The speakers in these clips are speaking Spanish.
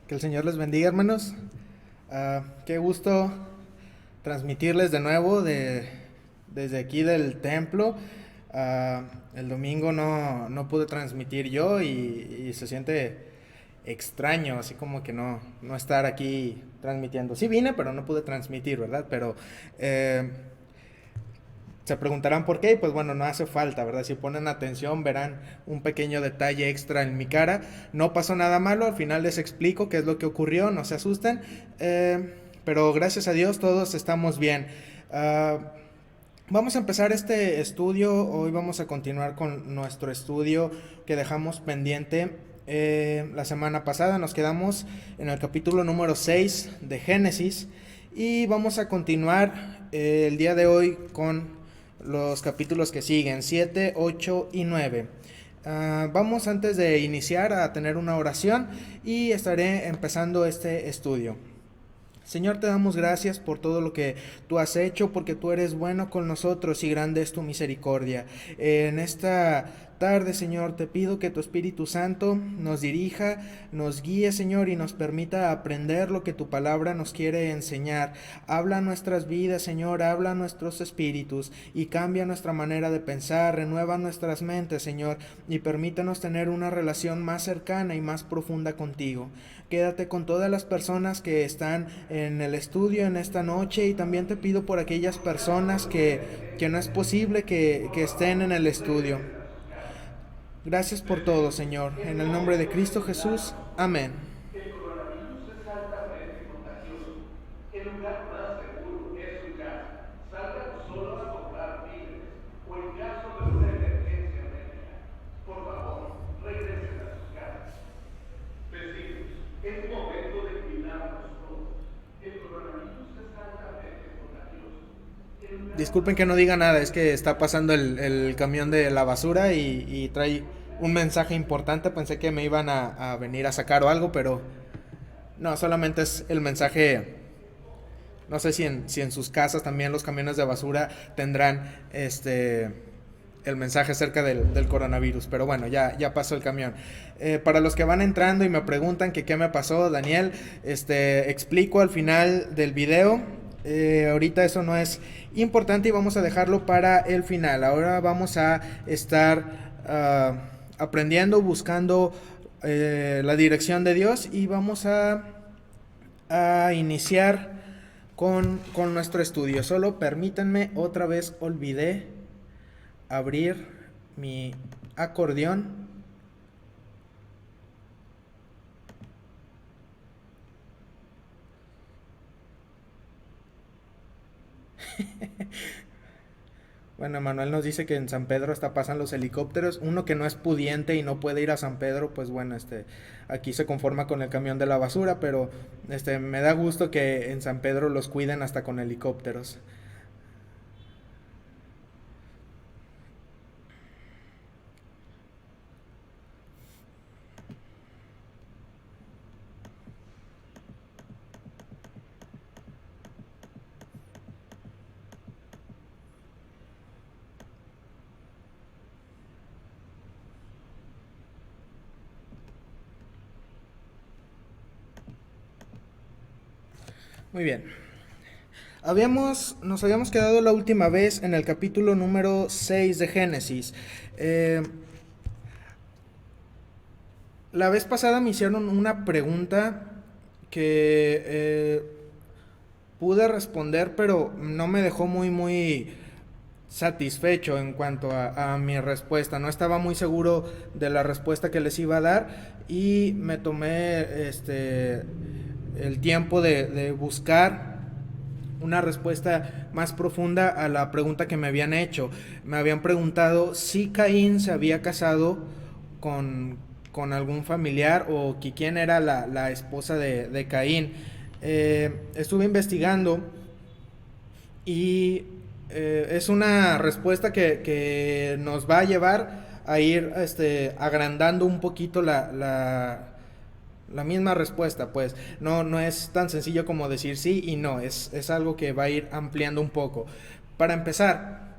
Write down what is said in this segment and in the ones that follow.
Que el Señor les bendiga, hermanos. Qué gusto transmitirles de nuevo desde aquí del templo. El domingo no pude transmitir yo y se siente extraño, así como que no estar aquí transmitiendo. Sí vine, pero no pude transmitir, ¿verdad? Pero se preguntarán por qué, y pues bueno, no hace falta, ¿verdad? Si ponen atención verán un pequeño detalle extra en mi cara. No pasó nada malo, al final les explico qué es lo que ocurrió, no se asusten. Pero gracias a Dios todos estamos bien. Vamos a empezar este estudio, hoy vamos a continuar con nuestro estudio que dejamos pendiente la semana pasada. Nos quedamos en el capítulo número 6 de Génesis y vamos a continuar el día de hoy con los capítulos que siguen, 7, 8 y 9. Vamos antes de iniciar a tener una oración y estaré empezando este estudio. Señor, te damos gracias por todo lo que tú has hecho, porque tú eres bueno con nosotros y grande es tu misericordia. En esta tarde, Señor, te pido que tu Espíritu Santo nos dirija, nos guíe, Señor, y nos permita aprender lo que tu palabra nos quiere enseñar. Habla nuestras vidas, Señor, habla nuestros espíritus y cambia nuestra manera de pensar, renueva nuestras mentes, Señor, y permítanos tener una relación más cercana y más profunda contigo. Quédate con todas las personas que están en el estudio en esta noche y también te pido por aquellas personas que no es posible que estén en el estudio. Gracias por todo, Señor. En el nombre de Cristo Jesús. Amén. El coronavirus es altamente contagioso. El lugar más seguro es su casa. Salgan solo a comprar víveres o en caso de una emergencia médica. Por favor, regresen a sus casas. Vecinos, es momento de cuidarnos todos. El coronavirus es altamente contagioso. El lugar Disculpen más que no diga seguro nada, es que está pasando el camión de la basura y trae un mensaje importante. Pensé que me iban a venir a sacar o algo, pero no, solamente es el mensaje. No sé si en sus casas también los camiones de basura tendrán el mensaje acerca del coronavirus. Pero bueno, ya pasó el camión. Para los que van entrando y me preguntan que qué me pasó, Daniel, explico al final del video. Ahorita eso no es importante y vamos a dejarlo para el final. Ahora vamos a estar aprendiendo, buscando la dirección de Dios y vamos a iniciar con nuestro estudio. Solo permítanme, otra vez olvidé abrir mi acordeón. Bueno, Manuel nos dice que en San Pedro hasta pasan los helicópteros. Uno que no es pudiente y no puede ir a San Pedro, pues bueno, aquí se conforma con el camión de la basura, pero me da gusto que en San Pedro los cuiden hasta con helicópteros. Muy bien. Nos habíamos quedado la última vez en el capítulo número 6 de Génesis. Eh, la vez pasada me hicieron una pregunta que pude responder, pero no me dejó muy satisfecho en cuanto a mi respuesta. No estaba muy seguro de la respuesta que les iba a dar y me tomé el tiempo de buscar una respuesta más profunda a la pregunta que me habían hecho. Me habían preguntado si Caín se había casado con, con algún familiar o que quién era la esposa de Caín. Estuve investigando y es una respuesta que nos va a llevar a ir agrandando un poquito la misma respuesta. Pues no es tan sencillo como decir sí y no, es algo que va a ir ampliando un poco. Para empezar,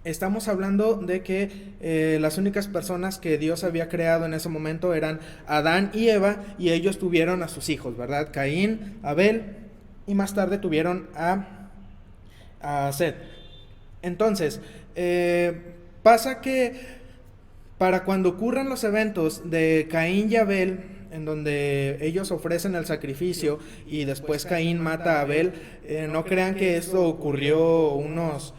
estamos hablando de que las únicas personas que Dios había creado en ese momento eran Adán y Eva, y ellos tuvieron a sus hijos, ¿verdad? Caín, Abel, y más tarde tuvieron a Set. Entonces, pasa que para cuando ocurran los eventos de Caín y Abel, en donde ellos ofrecen el sacrificio y después Caín mata a Abel, no crean que esto ocurrió unos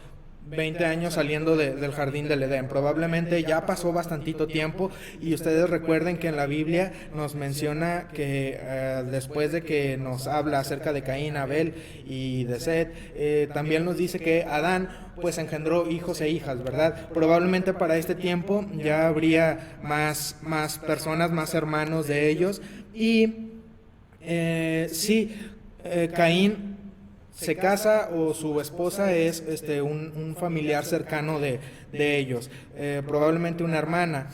20 años saliendo del jardín del Edén. Probablemente ya pasó bastantito tiempo, y ustedes recuerden que en la Biblia nos menciona que después de que nos habla acerca de Caín, Abel y de Set, también nos dice que Adán pues engendró hijos e hijas, ¿verdad? Probablemente para este tiempo ya habría más personas, más hermanos de ellos, y Caín se casa, o su esposa es un familiar cercano de ellos, probablemente una hermana.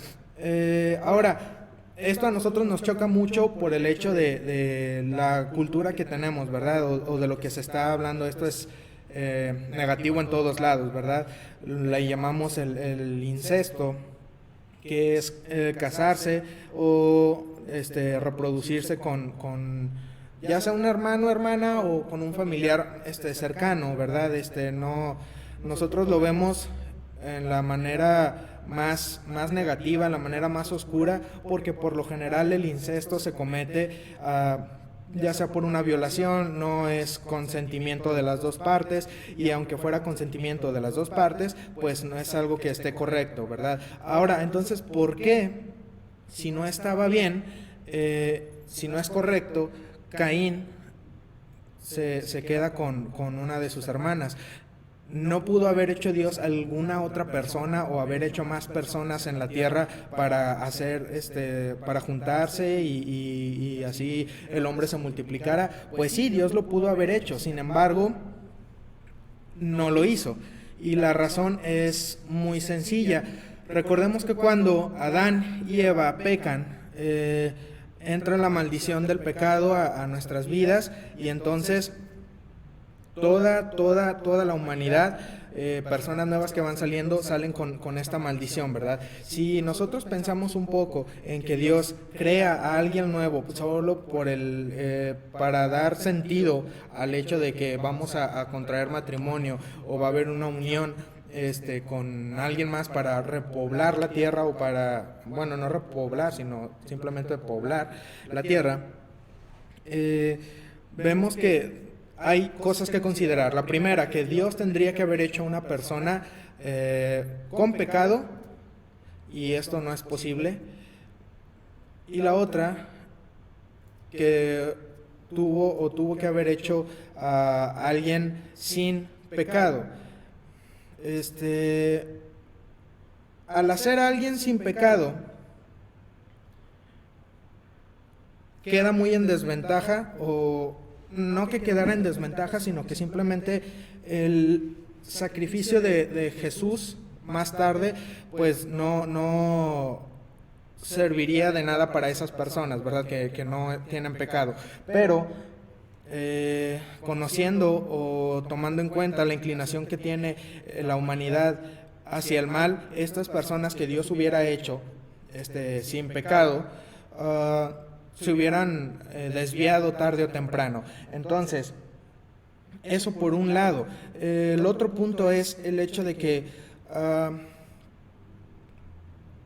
Ahora, esto a nosotros nos choca mucho por el hecho de la cultura que tenemos, ¿verdad? O de lo que se está hablando. Esto es negativo en todos lados, ¿verdad? Le llamamos el incesto, que es casarse o reproducirse con ya sea un hermano, hermana, o con un familiar cercano, ¿verdad? Nosotros lo vemos en la manera más negativa, en la manera más oscura, porque por lo general el incesto se comete ya sea por una violación, no es consentimiento de las dos partes, y aunque fuera consentimiento de las dos partes, pues no es algo que esté correcto, ¿verdad? Ahora, entonces, ¿por qué, si no estaba bien, si no es correcto, Caín se queda con una de sus hermanas? ¿No pudo haber hecho Dios alguna otra persona, o haber hecho más personas en la tierra para hacer para juntarse y así el hombre se multiplicara? Pues sí, Dios lo pudo haber hecho. Sin embargo, no lo hizo, y la razón es muy sencilla. Recordemos que cuando Adán y Eva pecan, entra la maldición del pecado a nuestras vidas, y entonces toda la humanidad, personas nuevas que van saliendo, salen con esta maldición, ¿verdad? Si nosotros pensamos un poco en que Dios crea a alguien nuevo solo para dar sentido al hecho de que vamos a contraer matrimonio, o va a haber una unión con alguien más para repoblar la tierra, o para, bueno, no repoblar, sino simplemente poblar la tierra, vemos que hay cosas que considerar. La primera, que Dios tendría que haber hecho una persona con pecado, y esto no es posible. Y la otra, que tuvo que haber hecho a alguien sin pecado. Al hacer a alguien sin pecado, queda muy en desventaja, o no que quedara en desventaja, sino que simplemente el sacrificio de Jesús más tarde pues no serviría de nada para esas personas, ¿verdad? Que no tienen pecado. Pero conociendo o tomando en cuenta la inclinación que tiene la humanidad hacia el mal, estas personas que Dios hubiera hecho sin pecado, se hubieran desviado tarde o temprano. Entonces, eso por un lado. El otro punto es el hecho de que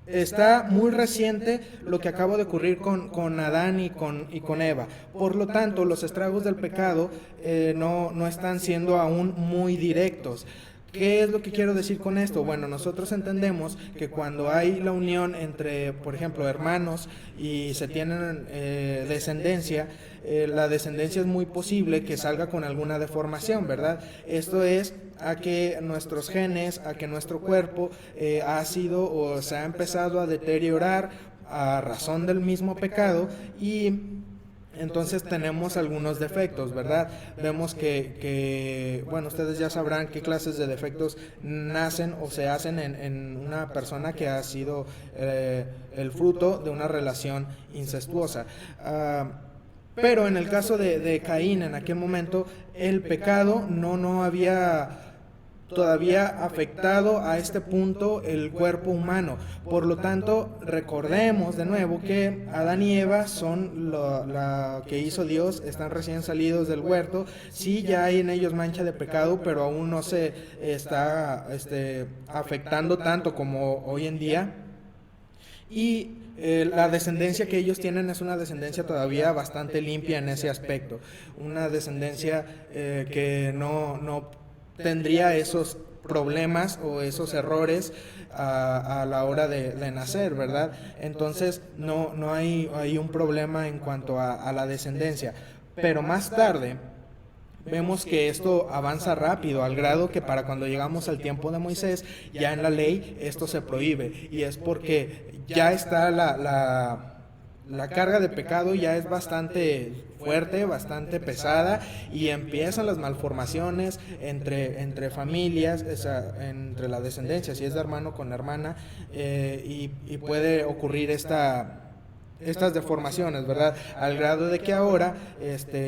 está muy reciente lo que acaba de ocurrir con Adán y con Eva. Por lo tanto, los estragos del pecado no están siendo aún muy directos. ¿Qué es lo que quiero decir con esto? Bueno, nosotros entendemos que cuando hay la unión entre, por ejemplo, hermanos, y se tienen descendencia, la descendencia es muy posible que salga con alguna deformación, ¿verdad? Esto es a que nuestros genes, a que nuestro cuerpo ha sido o se ha empezado a deteriorar a razón del mismo pecado, y entonces tenemos algunos defectos, ¿verdad? Vemos que, bueno, ustedes ya sabrán qué clases de defectos nacen o se hacen en una persona que ha sido el fruto de una relación incestuosa. Pero en el caso de Caín, en aquel momento, el pecado no había todavía afectado a este punto el cuerpo humano. Por lo tanto, recordemos de nuevo que Adán y Eva son la que hizo Dios, están recién salidos del huerto. Sí, ya hay en ellos mancha de pecado, pero aún no se está afectando tanto como hoy en día. Y la descendencia que ellos tienen es una descendencia todavía bastante limpia en ese aspecto. Una descendencia que no tendría esos problemas o esos errores a la hora de nacer, ¿verdad? Entonces no hay un problema en cuanto a la descendencia. Pero más tarde vemos que esto avanza rápido, al grado que para cuando llegamos al tiempo de Moisés, ya en la ley esto se prohíbe, y es porque ya está la carga de pecado ya es bastante fuerte, bastante pesada, y empiezan las malformaciones entre familias, entre la descendencia, si es de hermano con hermana, y puede ocurrir estas deformaciones, ¿verdad? Al grado de que ahora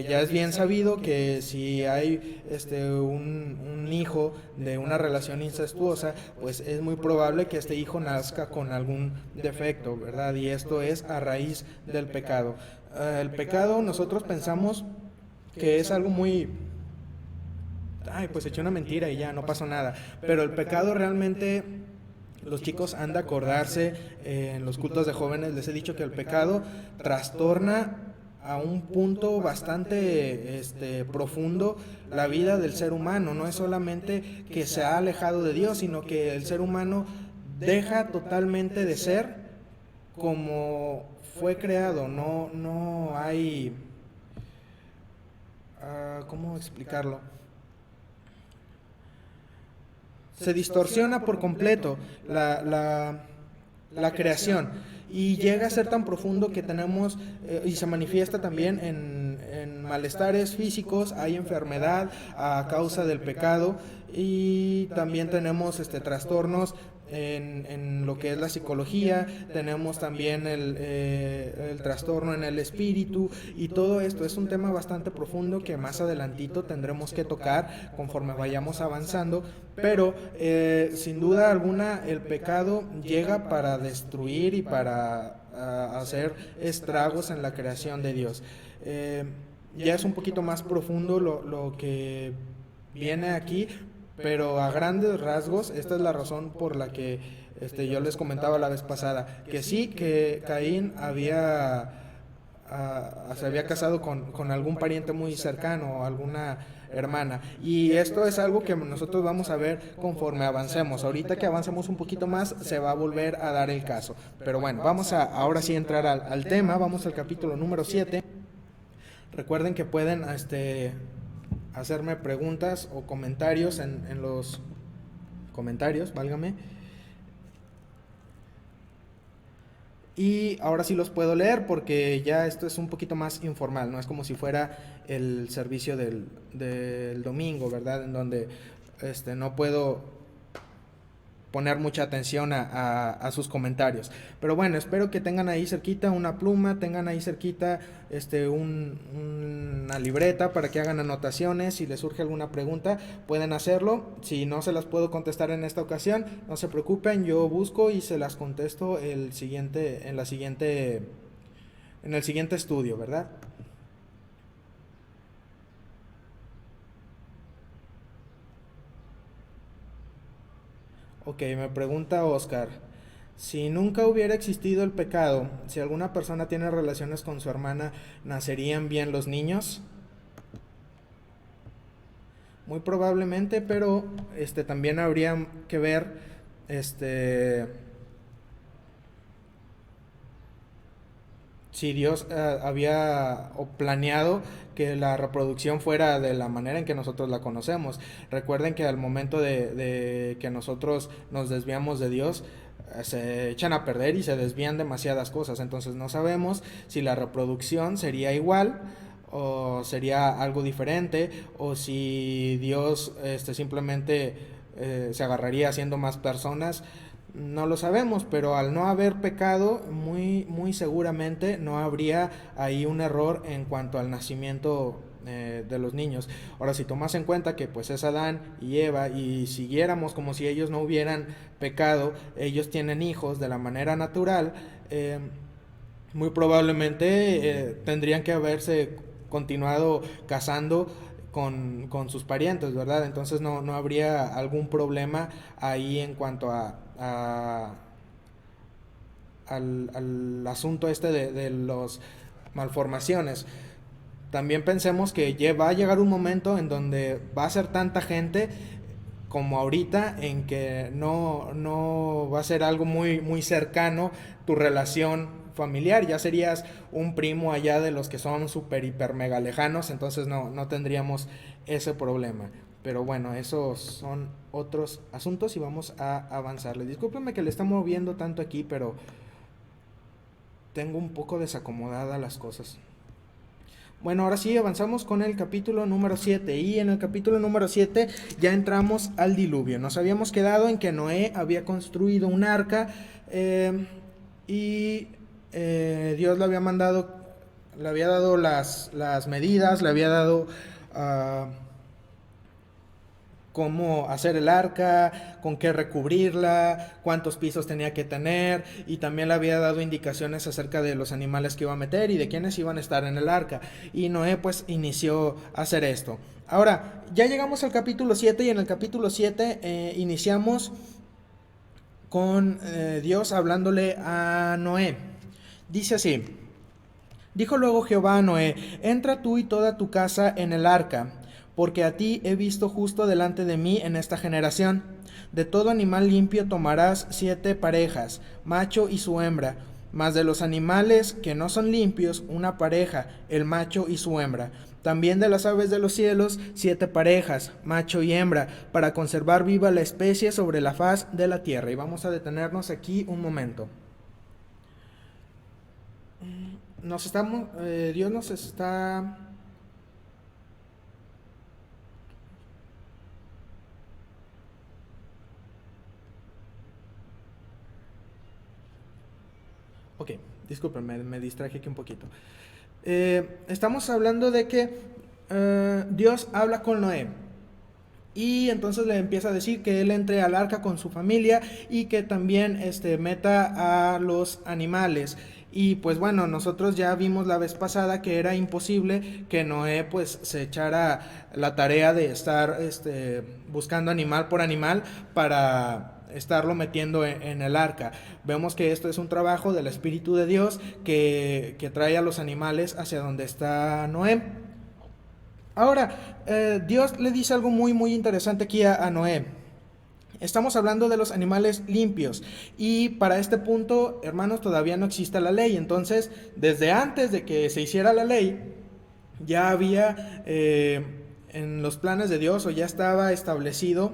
ya es bien sabido que si hay un hijo de una relación incestuosa, pues es muy probable que este hijo nazca con algún defecto, ¿verdad? Y esto es a raíz del pecado. El pecado nosotros pensamos que es algo muy... Ay, pues eché una mentira y ya, no pasó nada. Pero el pecado realmente... Los chicos han de acordarse, en los cultos de jóvenes les he dicho que el pecado trastorna a un punto bastante profundo la vida del ser humano. No es solamente que se ha alejado de Dios, sino que el ser humano deja totalmente de ser como fue creado. No hay... ¿cómo explicarlo? Se distorsiona por completo la creación, y llega a ser tan profundo que tenemos, y se manifiesta también en malestares físicos, hay enfermedad a causa del pecado, y también tenemos trastornos en lo que es la psicología, tenemos también el trastorno en el espíritu, y todo esto es un tema bastante profundo que más adelantito tendremos que tocar conforme vayamos avanzando, pero sin duda alguna el pecado llega para destruir y para hacer estragos en la creación de Dios. Ya es un poquito más profundo lo que viene aquí, pero a grandes rasgos esta es la razón por la que yo les comentaba la vez pasada, que sí, que Caín se había casado con algún pariente muy cercano, alguna hermana, y esto es algo que nosotros vamos a ver conforme avancemos. Ahorita que avancemos un poquito más se va a volver a dar el caso, pero bueno, vamos a ahora sí entrar al tema. Vamos al capítulo número 7. Recuerden que pueden hacerme preguntas o comentarios en los comentarios, válgame. Y ahora sí los puedo leer porque ya esto es un poquito más informal, no es como si fuera el servicio del domingo, ¿verdad? En donde no puedo poner mucha atención a sus comentarios. Pero bueno, espero que tengan ahí cerquita una pluma, tengan ahí cerquita una libreta para que hagan anotaciones. Si les surge alguna pregunta, pueden hacerlo. Si no se las puedo contestar en esta ocasión, no se preocupen, yo busco y se las contesto en el siguiente estudio, ¿verdad? Ok, me pregunta Oscar, si nunca hubiera existido el pecado, si alguna persona tiene relaciones con su hermana, ¿nacerían bien los niños? Muy probablemente, pero también habría que ver si Dios había planeado que la reproducción fuera de la manera en que nosotros la conocemos. Recuerden que al momento de que nosotros nos desviamos de Dios, se echan a perder y se desvían demasiadas cosas. Entonces no sabemos si la reproducción sería igual o sería algo diferente, o si Dios simplemente se agarraría haciendo más personas. No lo sabemos, pero al no haber pecado, muy seguramente no habría ahí un error en cuanto al nacimiento de los niños. Ahora, si tomas en cuenta que pues es Adán y Eva y siguiéramos como si ellos no hubieran pecado, ellos tienen hijos de la manera natural, muy probablemente tendrían que haberse continuado casando con sus parientes, ¿verdad? Entonces no habría algún problema ahí en cuanto al asunto este de los malformaciones. También pensemos que va a llegar un momento en donde va a ser tanta gente como ahorita, en que no va a ser algo muy cercano tu relación familiar, ya serías un primo allá de los que son súper hiper mega lejanos, entonces no tendríamos ese problema. Pero bueno, esos son otros asuntos y vamos a avanzarle. Discúlpenme que le está moviendo tanto aquí, pero tengo un poco desacomodadas las cosas. Bueno, ahora sí avanzamos con el capítulo número 7 y en el capítulo número 7 ya entramos al diluvio. Nos habíamos quedado en que Noé había construido un arca y Dios le había mandado, le había dado las medidas, le había dado cómo hacer el arca, con qué recubrirla, cuántos pisos tenía que tener, y también le había dado indicaciones acerca de los animales que iba a meter y de quiénes iban a estar en el arca. Y Noé pues inició a hacer esto. Ahora, ya llegamos al capítulo 7 y en el capítulo 7 iniciamos con Dios hablándole a Noé. Dice así: dijo luego Jehová a Noé: entra tú y toda tu casa en el arca, porque a ti he visto justo delante de mí en esta generación. De todo animal limpio tomarás 7 parejas, macho y su hembra, mas de los animales que no son limpios, una pareja, el macho y su hembra. También de las aves de los cielos, 7 parejas, macho y hembra, para conservar viva la especie sobre la faz de la tierra. Y vamos a detenernos aquí un momento. Dios nos está... Ok, discúlpenme, me distraje aquí un poquito. Estamos hablando de que Dios habla con Noé. Y entonces le empieza a decir que él entre al arca con su familia y que también meta a los animales. Y pues bueno, nosotros ya vimos la vez pasada que era imposible que Noé pues se echara la tarea de estar buscando animal por animal para estarlo metiendo en el arca. Vemos que esto es un trabajo del Espíritu de Dios que trae a los animales hacia donde está Noé. Ahora, Dios le dice algo muy interesante aquí a Noé. Estamos hablando de los animales limpios y para este punto, hermanos, todavía no existe la ley. Entonces, desde antes de que se hiciera la ley, ya había en los planes de Dios, o ya estaba establecido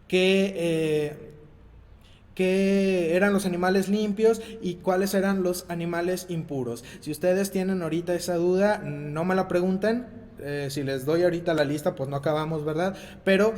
que eran los animales limpios y cuáles eran los animales impuros. Si ustedes tienen ahorita esa duda, no me la pregunten. Si les doy ahorita la lista, pues no acabamos, ¿verdad? Pero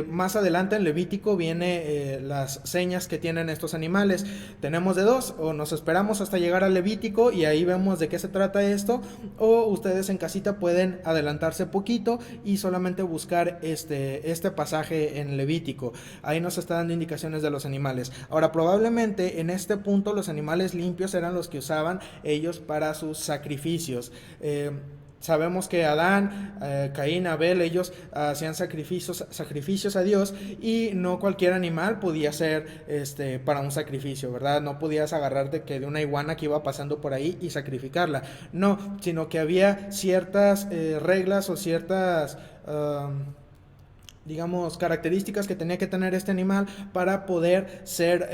más adelante en Levítico viene las señas que tienen estos animales. Tenemos de dos: o nos esperamos hasta llegar al Levítico y ahí vemos de qué se trata esto, o ustedes en casita pueden adelantarse poquito y solamente buscar este pasaje en Levítico. Ahí nos está dando indicaciones de los animales. Ahora, probablemente en este punto los animales limpios eran los que usaban ellos para sus sacrificios. Sabemos que Adán, Caín, Abel, ellos hacían sacrificios a Dios, y no cualquier animal podía ser para un sacrificio, ¿verdad? No podías agarrarte de una iguana que iba pasando por ahí y sacrificarla. No, sino que había ciertas reglas o ciertas... digamos, características que tenía que tener este animal para poder ser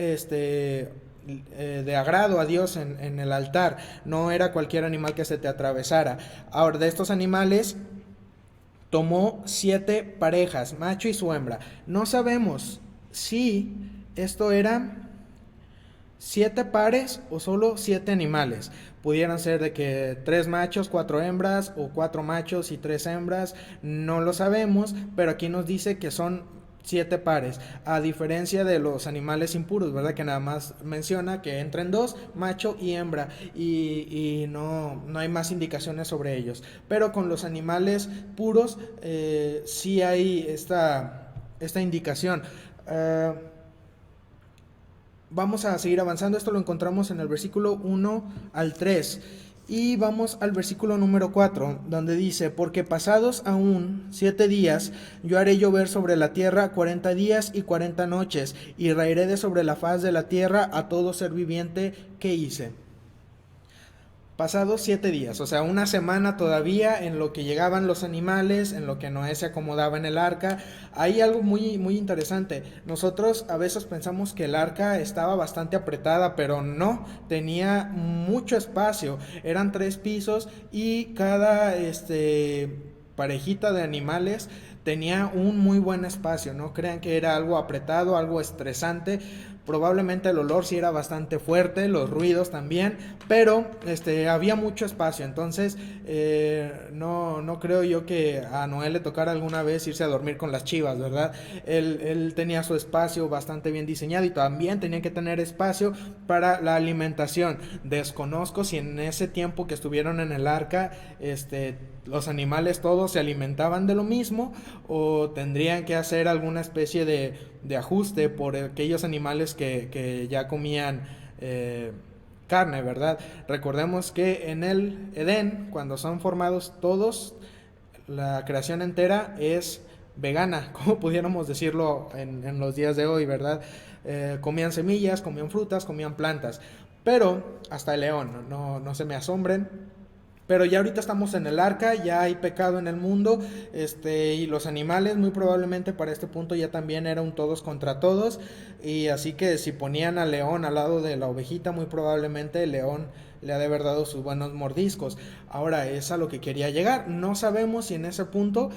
de agrado a Dios en el altar. No era cualquier animal que se te atravesara. Ahora, de estos animales tomó 7 parejas, macho y su hembra. No sabemos si esto eran 7 pares o solo 7 animales. Pudieran ser de que 3 machos, 4 hembras, o 4 machos y 3 hembras. No lo sabemos, pero aquí nos dice que son 7 pares, a diferencia de los animales impuros, ¿verdad? Que nada más menciona que entren dos, macho y hembra, y no hay más indicaciones sobre ellos. Pero con los animales puros sí hay esta indicación. Vamos a seguir avanzando, esto lo encontramos en el versículo 1 al 3. Y vamos al versículo número 4, donde dice: porque pasados aún 7 días, yo haré llover sobre la tierra 40 días y 40 noches, y raeré de sobre la faz de la tierra a todo ser viviente que hice. Pasados 7 días, o sea, una semana todavía en lo que llegaban los animales, en lo que Noé se acomodaba en el arca. Hay algo muy, muy interesante. Nosotros a veces pensamos que el arca estaba bastante apretada, pero no, tenía mucho espacio. Eran 3 pisos y cada parejita de animales tenía un muy buen espacio. No crean que era algo apretado, algo estresante. Probablemente el olor sí era bastante fuerte, los ruidos también, pero había mucho espacio. Entonces no creo yo que a Noé le tocara alguna vez irse a dormir con las chivas, ¿verdad? Él tenía su espacio bastante bien diseñado, y también tenía que tener espacio para la alimentación. Desconozco si en ese tiempo que estuvieron en el arca los animales todos se alimentaban de lo mismo, o tendrían que hacer alguna especie de ajuste por aquellos animales que ya comían carne, ¿verdad? Recordemos que en el Edén, cuando son formados todos, la creación entera es vegana, como pudiéramos decirlo en los días de hoy, ¿verdad? Comían semillas, comían frutas, comían plantas, pero hasta el león, no se me asombren. Pero ya ahorita estamos en el arca, ya hay pecado en el mundo, y los animales muy probablemente para este punto ya también era un todos contra todos, y así que si ponían al león al lado de la ovejita, muy probablemente el león le ha de haber dado sus buenos mordiscos. Ahora es a lo que quería llegar. No sabemos si en ese punto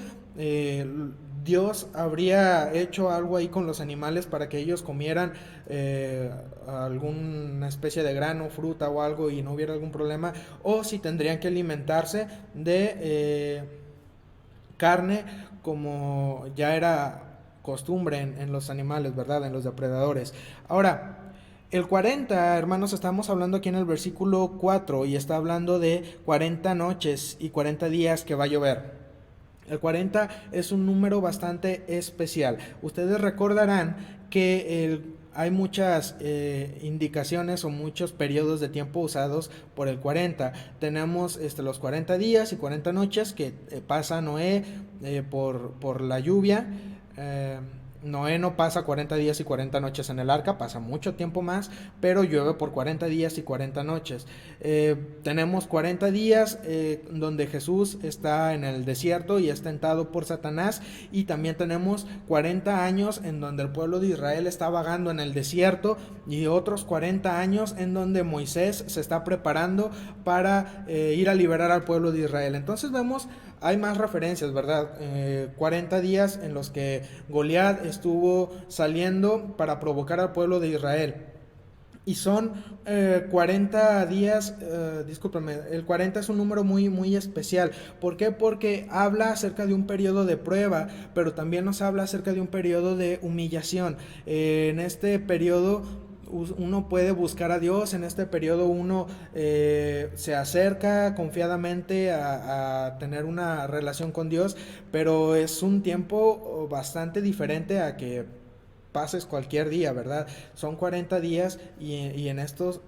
Dios habría hecho algo ahí con los animales para que ellos comieran alguna especie de grano, fruta o algo, y no hubiera algún problema, o si tendrían que alimentarse de carne, como ya era costumbre en los animales, ¿verdad? En los depredadores. Ahora, el 40, hermanos, estamos hablando aquí en el versículo 4, y está hablando de 40 noches y 40 días que va a llover. El 40 es un número bastante especial. Ustedes recordarán que hay muchas indicaciones o muchos periodos de tiempo usados por el 40. Tenemos los 40 días y 40 noches que pasa Noé por la lluvia. Noé no pasa 40 días y 40 noches en el arca, pasa mucho tiempo más, pero llueve por 40 días y 40 noches. Tenemos 40 días donde Jesús está en el desierto y es tentado por Satanás, y también tenemos 40 años en donde el pueblo de Israel está vagando en el desierto, y otros 40 años en donde Moisés se está preparando para ir a liberar al pueblo de Israel. Entonces vemos, hay más referencias, ¿verdad? 40 días en los que Goliat estuvo saliendo para provocar al pueblo de Israel. Y son 40 días, discúlpame, el 40 es un número muy, muy especial. ¿Por qué? Porque habla acerca de un periodo de prueba, pero también nos habla acerca de un periodo de humillación. En este periodo uno puede buscar a Dios, en este periodo uno se acerca confiadamente a tener una relación con Dios, pero es un tiempo bastante diferente a que pases cualquier día, ¿verdad? Son 40 días y en estos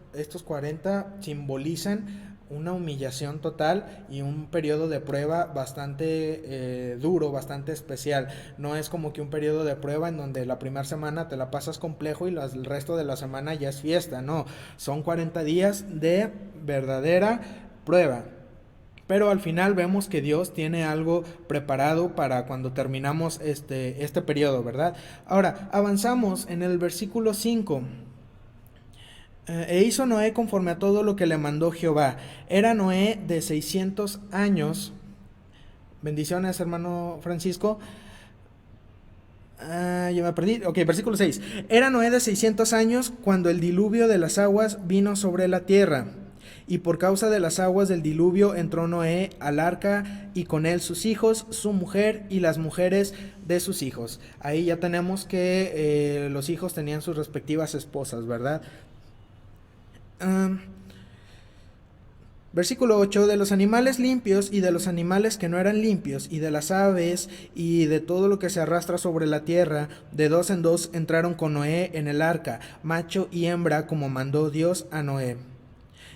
40 simbolizan una humillación total y un periodo de prueba bastante duro, bastante especial. No es como que un periodo de prueba en donde la primera semana te la pasas complejo y el resto de la semana ya es fiesta. No, son 40 días de verdadera prueba. Pero al final vemos que Dios tiene algo preparado para cuando terminamos este periodo, ¿verdad? Ahora, avanzamos en el versículo 5. E hizo Noé conforme a todo lo que le mandó Jehová. Era Noé de 600 años. Bendiciones, hermano Francisco. Ya me perdí. Ok, versículo 6. Era Noé de 600 años cuando el diluvio de las aguas vino sobre la tierra. Y por causa de las aguas del diluvio entró Noé al arca, y con él sus hijos, su mujer y las mujeres de sus hijos. Ahí ya tenemos que los hijos tenían sus respectivas esposas, ¿verdad? Versículo 8, de los animales limpios y de los animales que no eran limpios, y de las aves y de todo lo que se arrastra sobre la tierra, de dos en dos entraron con Noé en el arca, macho y hembra, como mandó Dios a Noé.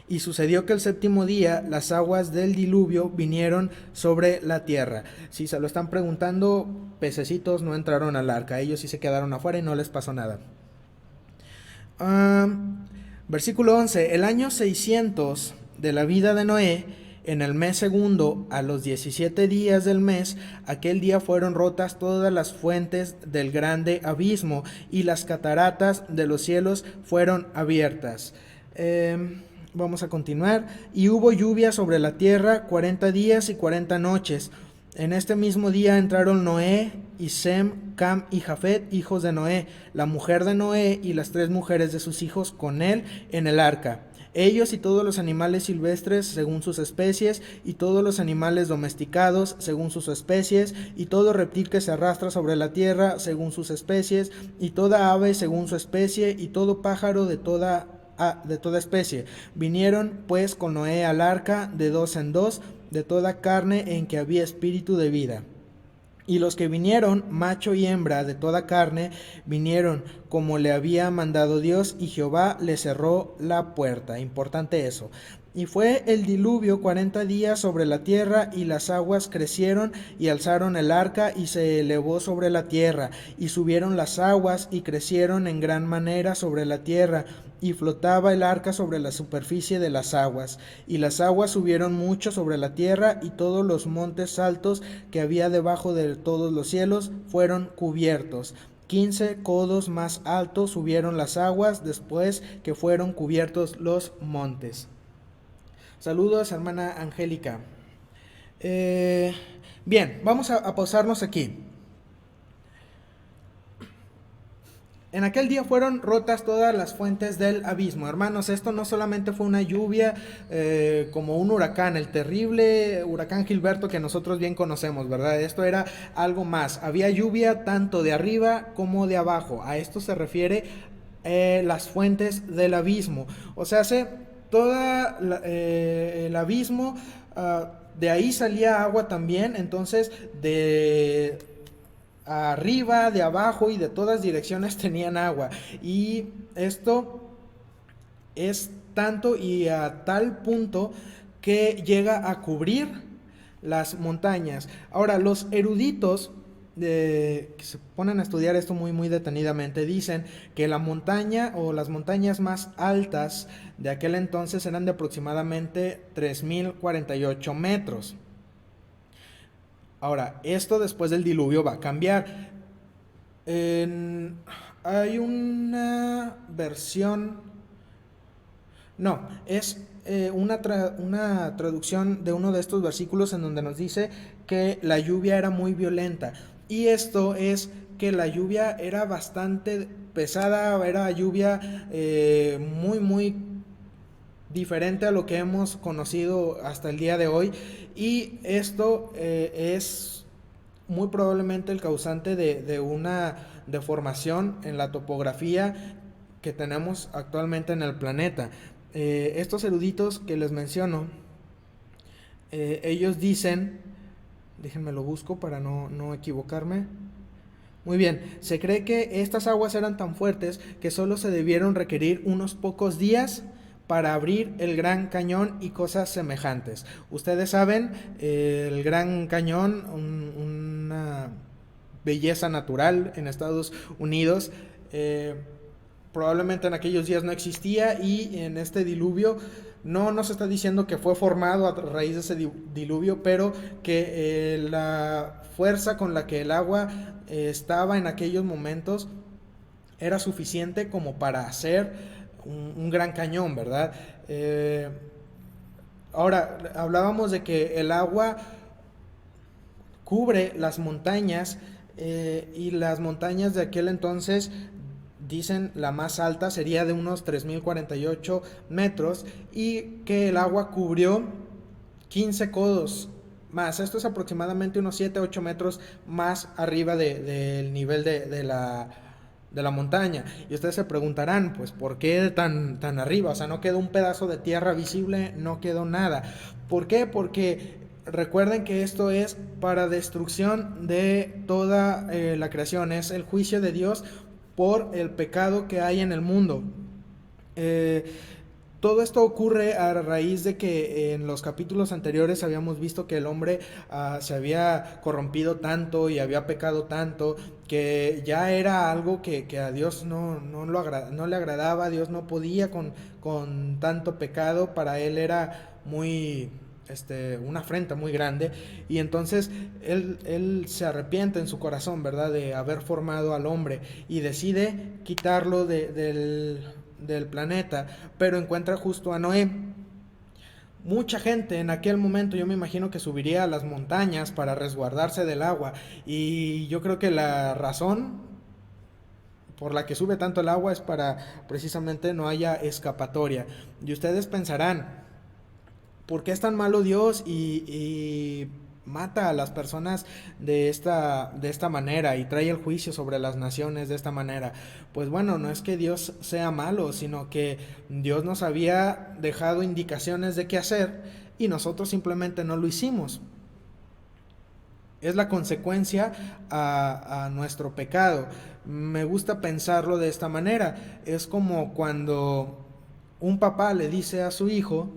Y sucedió que el séptimo día las aguas del diluvio vinieron sobre la tierra. Si se lo están preguntando, pececitos no entraron al arca, ellos sí se quedaron afuera y no les pasó nada. Versículo 11, el año 600 de la vida de Noé, en el mes segundo, a los 17 días del mes, aquel día fueron rotas todas las fuentes del grande abismo, y las cataratas de los cielos fueron abiertas. Vamos a continuar. Y hubo lluvia sobre la tierra 40 días y 40 noches. En este mismo día entraron Noé y Sem, Cam y Jafet, hijos de Noé, la mujer de Noé y las 3 mujeres de sus hijos con él en el arca. Ellos y todos los animales silvestres según sus especies, y todos los animales domesticados según sus especies, y todo reptil que se arrastra sobre la tierra según sus especies, y toda ave según su especie, y todo pájaro de toda especie. Vinieron pues con Noé al arca de dos en dos, de toda carne en que había espíritu de vida. Y los que vinieron, macho y hembra de toda carne, vinieron como le había mandado Dios, y Jehová le cerró la puerta. Importante eso. Y fue el diluvio 40 días sobre la tierra, y las aguas crecieron y alzaron el arca, y se elevó sobre la tierra, y subieron las aguas y crecieron en gran manera sobre la tierra, y flotaba el arca sobre la superficie de las aguas. Y las aguas subieron mucho sobre la tierra, y todos los montes altos que había debajo de todos los cielos fueron cubiertos. 15 codos más altos subieron las aguas después que fueron cubiertos los montes. Saludos, hermana Angélica. Bien, vamos a pausarnos aquí. En aquel día fueron rotas todas las fuentes del abismo. Hermanos, esto no solamente fue una lluvia como un huracán, el terrible huracán Gilberto que nosotros bien conocemos, ¿verdad? Esto era algo más. Había lluvia tanto de arriba como de abajo. A esto se refiere las fuentes del abismo. O sea, el abismo, de ahí salía agua también, entonces de arriba, de abajo y de todas direcciones tenían agua. Y esto es tanto y a tal punto que llega a cubrir las montañas. Ahora, los eruditos que se ponen a estudiar esto muy detenidamente dicen que la montaña o las montañas más altas de aquel entonces eran de aproximadamente 3048 metros. Ahora, esto después del diluvio va a cambiar. Hay una versión, no, es una traducción de uno de estos versículos en donde nos dice que la lluvia era muy violenta. Y esto es que la lluvia era bastante pesada, era lluvia muy diferente a lo que hemos conocido hasta el día de hoy. Y esto es muy probablemente el causante de una deformación en la topografía que tenemos actualmente en el planeta. Estos eruditos que les menciono, ellos dicen, déjenme lo busco para no equivocarme. Muy bien, se cree que estas aguas eran tan fuertes que solo se debieron requerir unos pocos días para abrir el Gran Cañón y cosas semejantes. Ustedes saben, el Gran Cañón, una belleza natural en Estados Unidos, probablemente en aquellos días no existía, y en este diluvio no nos está diciendo que fue formado a raíz de ese diluvio, pero que la fuerza con la que el agua estaba en aquellos momentos era suficiente como para hacer un gran cañón, ¿verdad? Ahora, hablábamos de que el agua cubre las montañas, y las montañas de aquel entonces dicen la más alta sería de unos 3048 metros y que el agua cubrió 15 codos más. Esto es aproximadamente unos 7-8 metros más arriba del nivel de la montaña. Y ustedes se preguntarán, pues, ¿por qué tan arriba? O sea, no quedó un pedazo de tierra visible, no quedó nada. ¿Por qué? Porque recuerden que esto es para destrucción de toda la creación. Es el juicio de Dios por el pecado que hay en el mundo. Todo esto ocurre a raíz de que en los capítulos anteriores habíamos visto que el hombre se había corrompido tanto y había pecado tanto que ya era algo que a Dios no le agradaba. Dios no podía con tanto pecado. Para él era muy una afrenta muy grande, y entonces él se arrepiente en su corazón, ¿verdad?, de haber formado al hombre, y decide quitarlo del planeta, pero encuentra justo a Noé. Mucha gente en aquel momento, yo me imagino que subiría a las montañas para resguardarse del agua, y yo creo que la razón por la que sube tanto el agua es para precisamente no haya escapatoria. Y ustedes pensarán, ¿por qué es tan malo Dios y mata a las personas de esta manera y trae el juicio sobre las naciones de esta manera? Pues bueno, no es que Dios sea malo, sino que Dios nos había dejado indicaciones de qué hacer y nosotros simplemente no lo hicimos. Es la consecuencia a nuestro pecado. Me gusta pensarlo de esta manera. Es como cuando un papá le dice a su hijo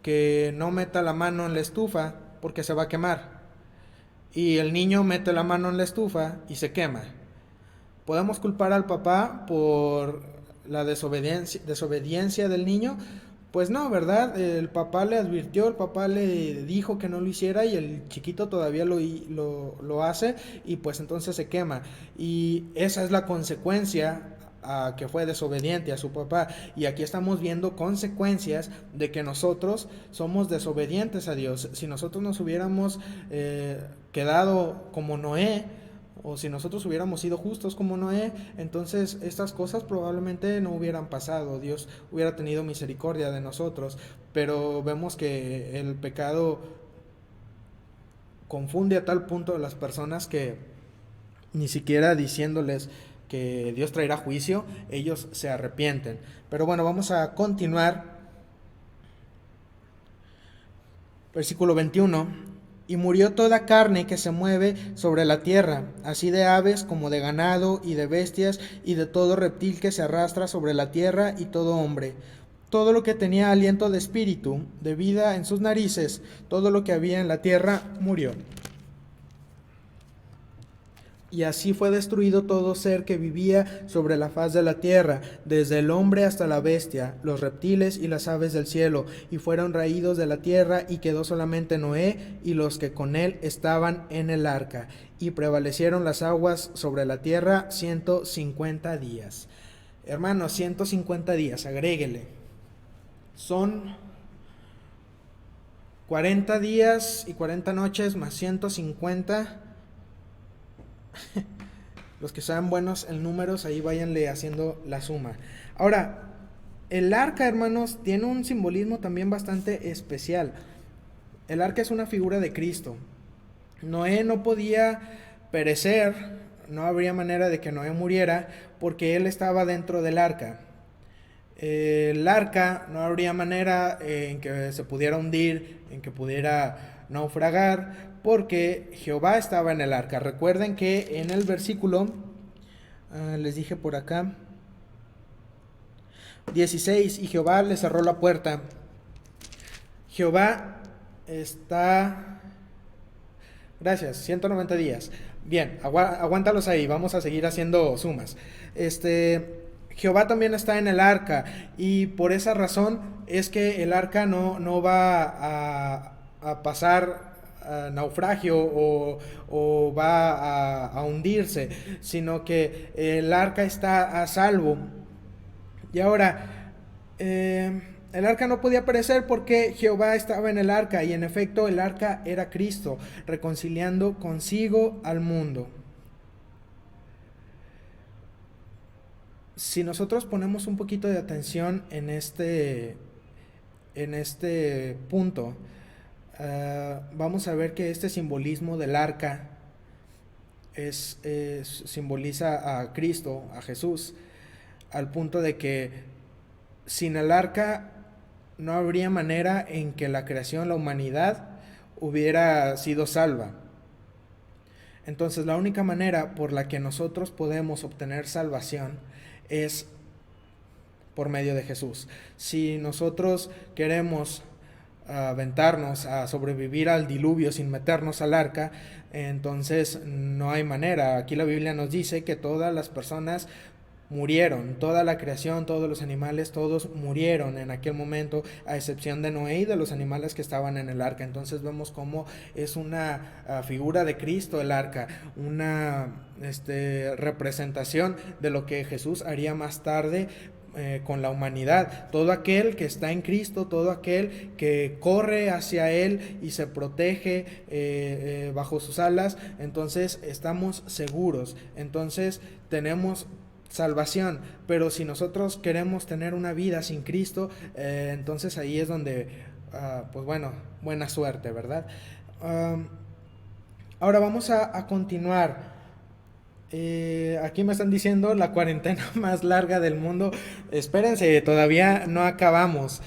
que no meta la mano en la estufa porque se va a quemar, y el niño mete la mano en la estufa y se quema. ¿Podemos culpar al papá por la desobediencia del niño? Pues no, ¿verdad? El papá le advirtió, el papá le dijo que no lo hiciera, y el chiquito todavía lo hace, y pues entonces se quema. Y esa es la consecuencia a que fue desobediente a su papá. Y aquí estamos viendo consecuencias de que nosotros somos desobedientes a Dios. Si nosotros nos hubiéramos quedado como Noé, o si nosotros hubiéramos sido justos como Noé, entonces estas cosas probablemente no hubieran pasado. Dios hubiera tenido misericordia de nosotros. Pero vemos que el pecado confunde a tal punto a las personas que ni siquiera diciéndoles que Dios traerá juicio, ellos se arrepienten. Pero bueno, vamos a continuar. Versículo 21. Y murió toda carne que se mueve sobre la tierra, así de aves como de ganado y de bestias y de todo reptil que se arrastra sobre la tierra, y todo hombre. Todo lo que tenía aliento de espíritu, de vida en sus narices, todo lo que había en la tierra murió. Y así fue destruido todo ser que vivía sobre la faz de la tierra, desde el hombre hasta la bestia, los reptiles y las aves del cielo, y fueron raídos de la tierra, y quedó solamente Noé y los que con él estaban en el arca. Y prevalecieron las aguas sobre la tierra 150 días. Hermanos, 150 días, agréguele. Son 40 días y 40 noches más 150. Los que sean buenos en números, ahí váyanle haciendo la suma. Ahora, el arca, hermanos, tiene un simbolismo también bastante especial. El arca es una figura de Cristo. Noé no podía perecer, no habría manera de que Noé muriera, porque él estaba dentro del arca. El arca no habría manera en que se pudiera hundir, en que pudiera naufragar, porque Jehová estaba en el arca. Recuerden que en el versículo, les dije por acá, 16, y Jehová le cerró la puerta. Jehová está... Gracias, 190 días. Bien, aguántalos ahí, vamos a seguir haciendo sumas. Jehová también está en el arca, y por esa razón es que el arca no va a pasar naufragio o va a hundirse, sino que el arca está a salvo. Y ahora, el arca no podía perecer porque Jehová estaba en el arca, y en efecto el arca era Cristo, reconciliando consigo al mundo. si nosotros ponemos un poquito de atención en este punto, vamos a ver que este simbolismo del arca simboliza a Cristo, a Jesús, al punto de que sin el arca no habría manera en que la creación, la humanidad, hubiera sido salva. Entonces la única manera por la que nosotros podemos obtener salvación es por medio de Jesús. Si nosotros queremos aventarnos a sobrevivir al diluvio sin meternos al arca, entonces no hay manera. Aquí la Biblia nos dice que todas las personas murieron, toda la creación, todos los animales, todos murieron en aquel momento, a excepción de Noé y de los animales que estaban en el arca. Entonces vemos cómo es una figura de Cristo el arca, una representación de lo que Jesús haría más tarde con la humanidad. Todo aquel que está en Cristo, todo aquel que corre hacia Él y se protege bajo sus alas, entonces estamos seguros, entonces tenemos salvación. Pero si nosotros queremos tener una vida sin Cristo, entonces ahí es donde, pues bueno, buena suerte, ¿verdad? Ahora vamos a continuar. Aquí me están diciendo la cuarentena más larga del mundo. Espérense, todavía no acabamos.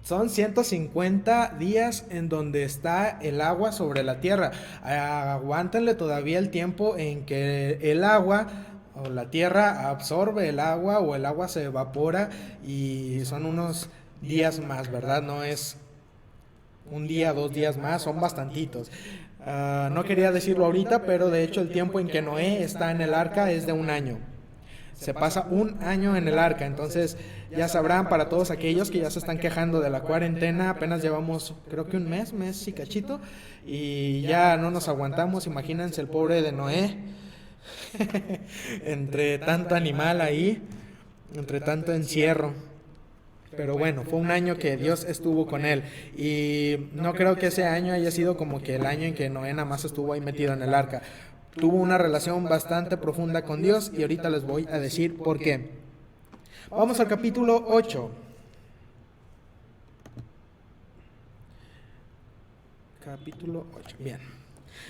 Son 150 días en donde está el agua sobre la tierra. Aguántenle todavía el tiempo en que el agua o la tierra absorbe el agua o el agua se evapora, y son unos días más, ¿verdad? No es un día, 2 días más, son bastantitos. No quería decirlo ahorita, pero de hecho el tiempo en que Noé está en el arca es de 1 año. Se pasa 1 año en el arca. Entonces ya sabrán, para todos aquellos que ya se están quejando de la cuarentena, apenas llevamos creo que un mes y cachito, y ya no nos aguantamos. Imagínense el pobre de Noé entre tanto animal ahí, entre tanto encierro. Pero bueno, fue 1 año que Dios estuvo con él, y no creo que ese año haya sido como que el año en que Noé nada más estuvo ahí metido en el arca. Tuvo una relación bastante profunda con Dios, y ahorita les voy a decir por qué. Vamos al capítulo 8. Capítulo 8, bien.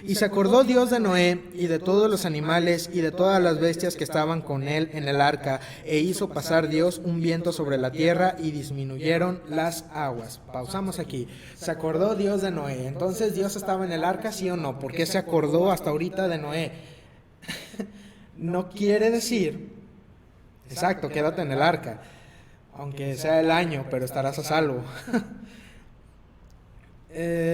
Y se acordó Dios de Noé y de todos los animales y de todas las bestias que estaban con él en el arca, e hizo pasar Dios un viento sobre la tierra y disminuyeron las aguas. Pausamos aquí. Se acordó Dios de Noé. Entonces, ¿Dios estaba en el arca, sí o no? ¿Por qué se acordó hasta ahorita de Noé? No quiere decir, exacto, quédate en el arca, aunque sea el año, pero estarás a salvo.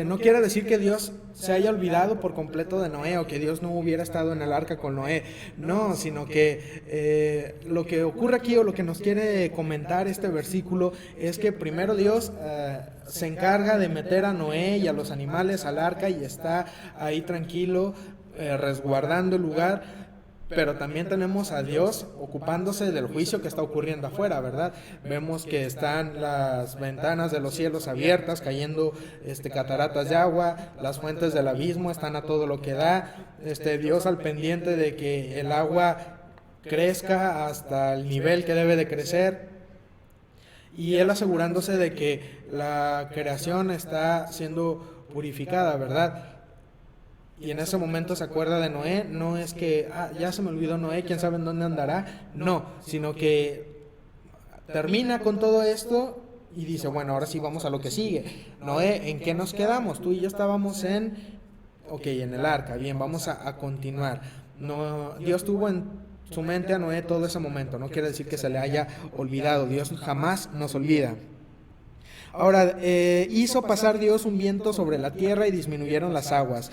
No quiere decir que Dios se haya olvidado por completo de Noé, o que Dios no hubiera estado en el arca con Noé. No, sino que lo que ocurre aquí, o lo que nos quiere comentar este versículo, es que primero Dios se encarga de meter a Noé y a los animales al arca, y está ahí tranquilo, resguardando el lugar. Pero también tenemos a Dios ocupándose del juicio que está ocurriendo afuera, ¿verdad? Vemos que están las ventanas de los cielos abiertas, cayendo cataratas de agua, las fuentes del abismo están a todo lo que da. Dios al pendiente de que el agua crezca hasta el nivel que debe de crecer, y Él asegurándose de que la creación está siendo purificada, ¿verdad? Y en ese momento se acuerda de Noé. No es que, ya se me olvidó Noé, quién sabe en dónde andará. No, sino que termina con todo esto y dice, bueno, ahora sí vamos a lo que sigue. Noé, ¿en qué nos quedamos? Tú y yo estábamos en el arca. Bien, vamos a continuar. No, Dios tuvo en su mente a Noé todo ese momento. No quiere decir que se le haya olvidado. Dios jamás nos olvida. Ahora, hizo pasar Dios un viento sobre la tierra y disminuyeron las aguas.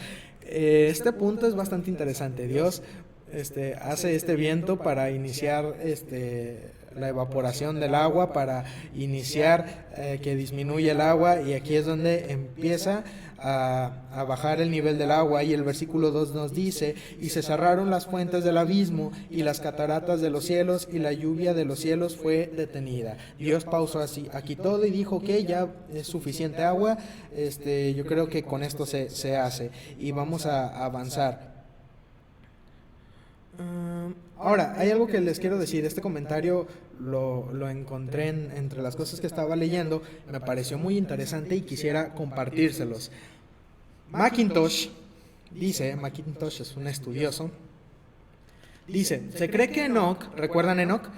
Este punto es bastante interesante. Dios hace este viento para iniciar la evaporación del agua, para iniciar que disminuya el agua, y aquí es donde empieza a bajar el nivel del agua. Y el versículo 2 nos dice: y se cerraron las fuentes del abismo y las cataratas de los cielos, y la lluvia de los cielos fue detenida. Dios pausó así aquí todo y dijo que ya es suficiente agua. Yo creo que con esto se hace, y vamos a avanzar. Ahora, hay algo que les quiero decir. Este comentario lo encontré entre las cosas que estaba leyendo. Me pareció muy interesante y quisiera compartírselos. Mackintosh es un estudioso, dice, se cree que Enoch, ¿recuerdan Enoch?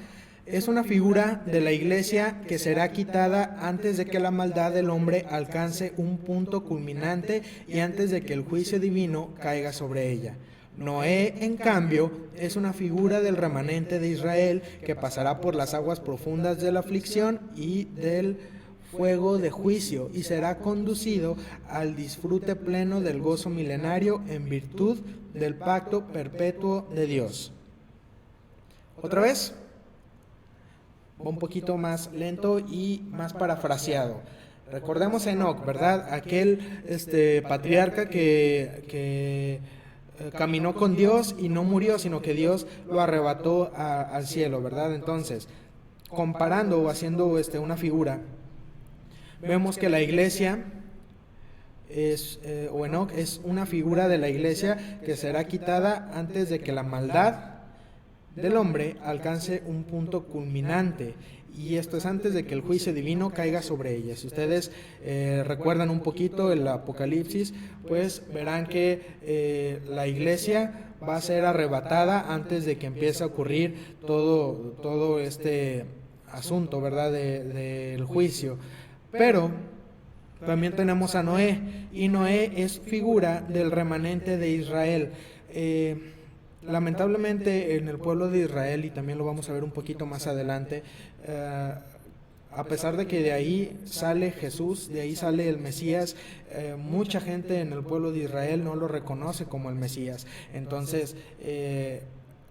Es una figura de la iglesia que será quitada antes de que la maldad del hombre alcance un punto culminante y antes de que el juicio divino caiga sobre ella. Noé, en cambio, es una figura del remanente de Israel que pasará por las aguas profundas de la aflicción y del fuego de juicio y será conducido al disfrute pleno del gozo milenario en virtud del pacto perpetuo de Dios. Otra vez, un poquito más lento y más parafraseado. Recordemos a Enoch, ¿verdad? Aquel patriarca que caminó con Dios y no murió, sino que Dios lo arrebató al cielo, ¿verdad? Entonces, comparando o haciendo una figura, vemos que la iglesia o Enoch es una figura de la iglesia que será quitada antes de que la maldad del hombre alcance un punto culminante, y esto es antes de que el juicio divino caiga sobre ella. Si ustedes recuerdan un poquito el Apocalipsis, pues verán que la iglesia va a ser arrebatada antes de que empiece a ocurrir todo este asunto, ¿verdad?, del juicio. Pero también tenemos a Noé, y Noé es figura del remanente de Israel. Lamentablemente en el pueblo de Israel, y también lo vamos a ver un poquito más adelante, a pesar de que de ahí sale Jesús, de ahí sale el Mesías, mucha gente en el pueblo de Israel no lo reconoce como el Mesías. Entonces,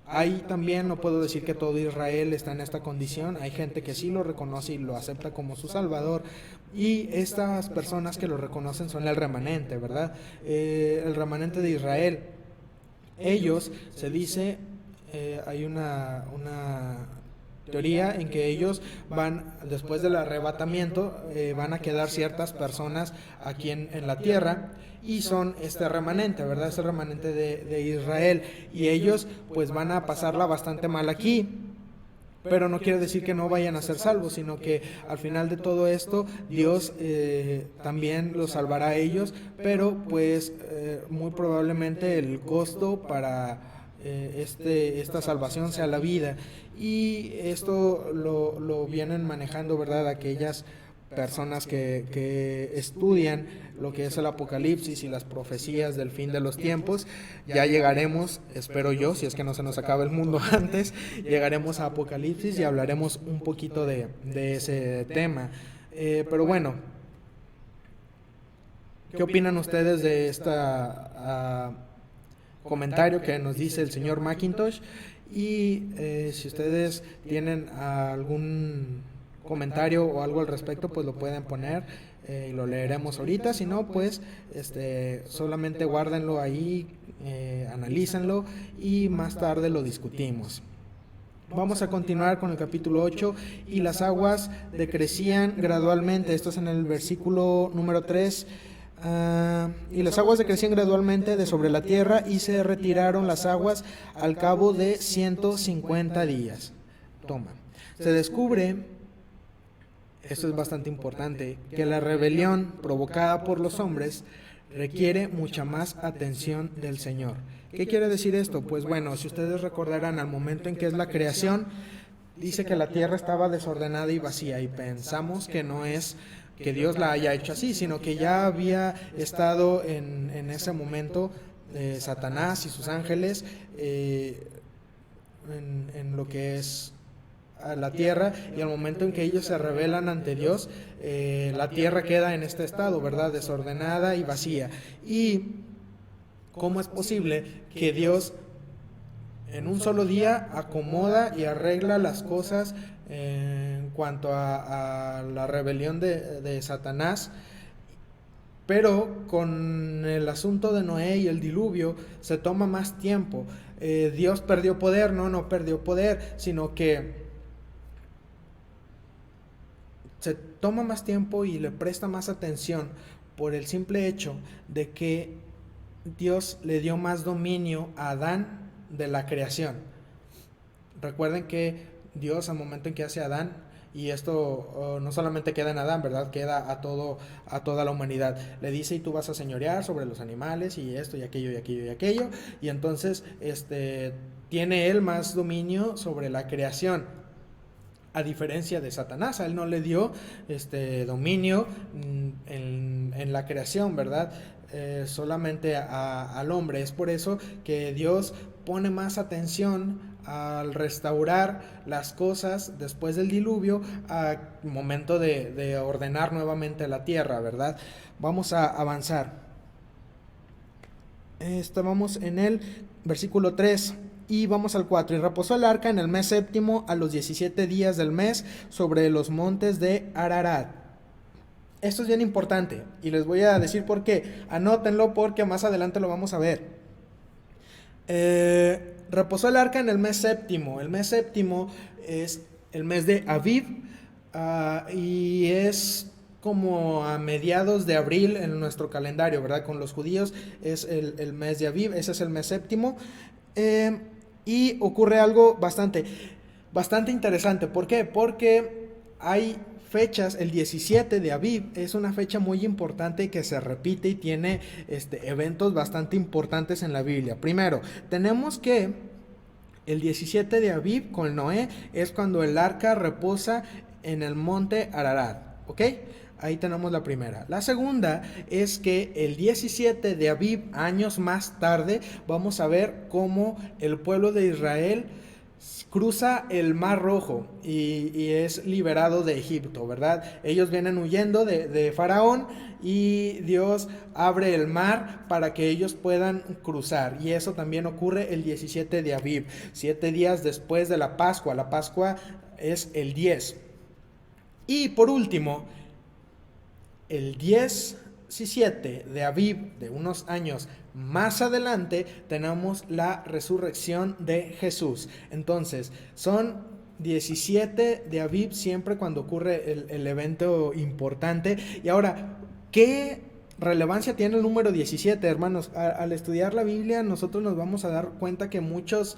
ahí también no puedo decir que todo Israel está en esta condición. Hay gente que sí lo reconoce y lo acepta como su Salvador, y estas personas que lo reconocen son el remanente, ¿verdad? El remanente de Israel. Ellos, se dice, hay una teoría en que ellos van, después del arrebatamiento, van a quedar ciertas personas aquí en la tierra, y son este remanente, ¿verdad? Es el remanente de Israel, y ellos pues van a pasarla bastante mal aquí. Pero no quiere decir que no vayan a ser salvos, sino que al final de todo esto Dios también los salvará a ellos, pero pues muy probablemente el costo para esta salvación sea la vida. Y esto lo vienen manejando, ¿verdad?, aquellas personas que estudian lo que es el Apocalipsis y las profecías del fin de los tiempos. Ya llegaremos, espero yo, si es que no se nos acaba el mundo antes, llegaremos a Apocalipsis y hablaremos un poquito de ese tema. Pero bueno, ¿qué opinan ustedes de este comentario que nos dice el señor Mackintosh? Y si ustedes tienen algún comentario o algo al respecto, pues lo pueden poner y lo leeremos ahorita. Si no, pues solamente guárdenlo ahí, analícenlo y más tarde lo discutimos. Vamos a continuar con el capítulo 8. Y las aguas decrecían gradualmente. Esto es en el versículo número 3. Y las aguas decrecían gradualmente de sobre la tierra, y se retiraron las aguas al cabo de 150 días. Se descubre, esto es bastante importante, que la rebelión provocada por los hombres requiere mucha más atención del Señor. ¿Qué quiere decir esto? Pues bueno, si ustedes recordarán, al momento en que es la creación, dice que la tierra estaba desordenada y vacía, y pensamos que no es que Dios la haya hecho así, sino que ya había estado en ese momento Satanás y sus ángeles en lo que es la tierra, y al momento en que ellos se rebelan ante Dios, la tierra queda en este estado, ¿verdad?, desordenada y vacía. ¿Y cómo es posible que Dios en un solo día acomoda y arregla las cosas en cuanto a la rebelión de Satanás? Pero con el asunto de Noé y el diluvio se toma más tiempo. Dios perdió poder, no perdió poder, sino que se toma más tiempo y le presta más atención por el simple hecho de que Dios le dio más dominio a Adán de la creación. Recuerden que Dios al momento en que hace a Adán, y esto no solamente queda en Adán, ¿verdad? Queda a toda la humanidad. Le dice, y tú vas a señorear sobre los animales, y esto, y aquello, y aquello, y aquello. Y entonces, tiene él más dominio sobre la creación. A diferencia de Satanás, a él no le dio dominio en la creación, ¿verdad? Solamente al hombre. Es por eso que Dios pone más atención al restaurar las cosas después del diluvio, a momento de ordenar nuevamente la tierra, ¿verdad? Vamos a avanzar. Vamos en el versículo 3 y vamos al 4. Y reposó el arca en el mes séptimo, a los 17 días del mes, sobre los montes de Ararat. Esto es bien importante y les voy a decir por qué. Anótenlo porque más adelante lo vamos a ver. Reposó el arca en el mes séptimo. El mes séptimo es el mes de Aviv, y es como a mediados de abril en nuestro calendario, ¿verdad? Con los judíos es el mes de Aviv, ese es el mes séptimo. Y ocurre algo bastante interesante. ¿Por qué? Porque hay fechas. El 17 de Aviv es una fecha muy importante que se repite y tiene eventos bastante importantes en la Biblia. Primero, tenemos que el 17 de Aviv con Noé es cuando el arca reposa en el monte Ararat, ¿ok? Ahí tenemos la primera. La segunda es que el 17 de Aviv, años más tarde, vamos a ver cómo el pueblo de Israel cruza el Mar Rojo y es liberado de Egipto, ¿verdad? Ellos vienen huyendo de Faraón y Dios abre el mar para que ellos puedan cruzar. Y eso también ocurre el 17 de Aviv, 7 días después de la Pascua. La Pascua es el 10. Y por último, el 17 de Aviv, de unos años más adelante, tenemos la resurrección de Jesús. Entonces, son 17 de Aviv siempre cuando ocurre el evento importante. Y ahora, ¿qué relevancia tiene el número 17, hermanos? Al estudiar la Biblia, nosotros nos vamos a dar cuenta que muchos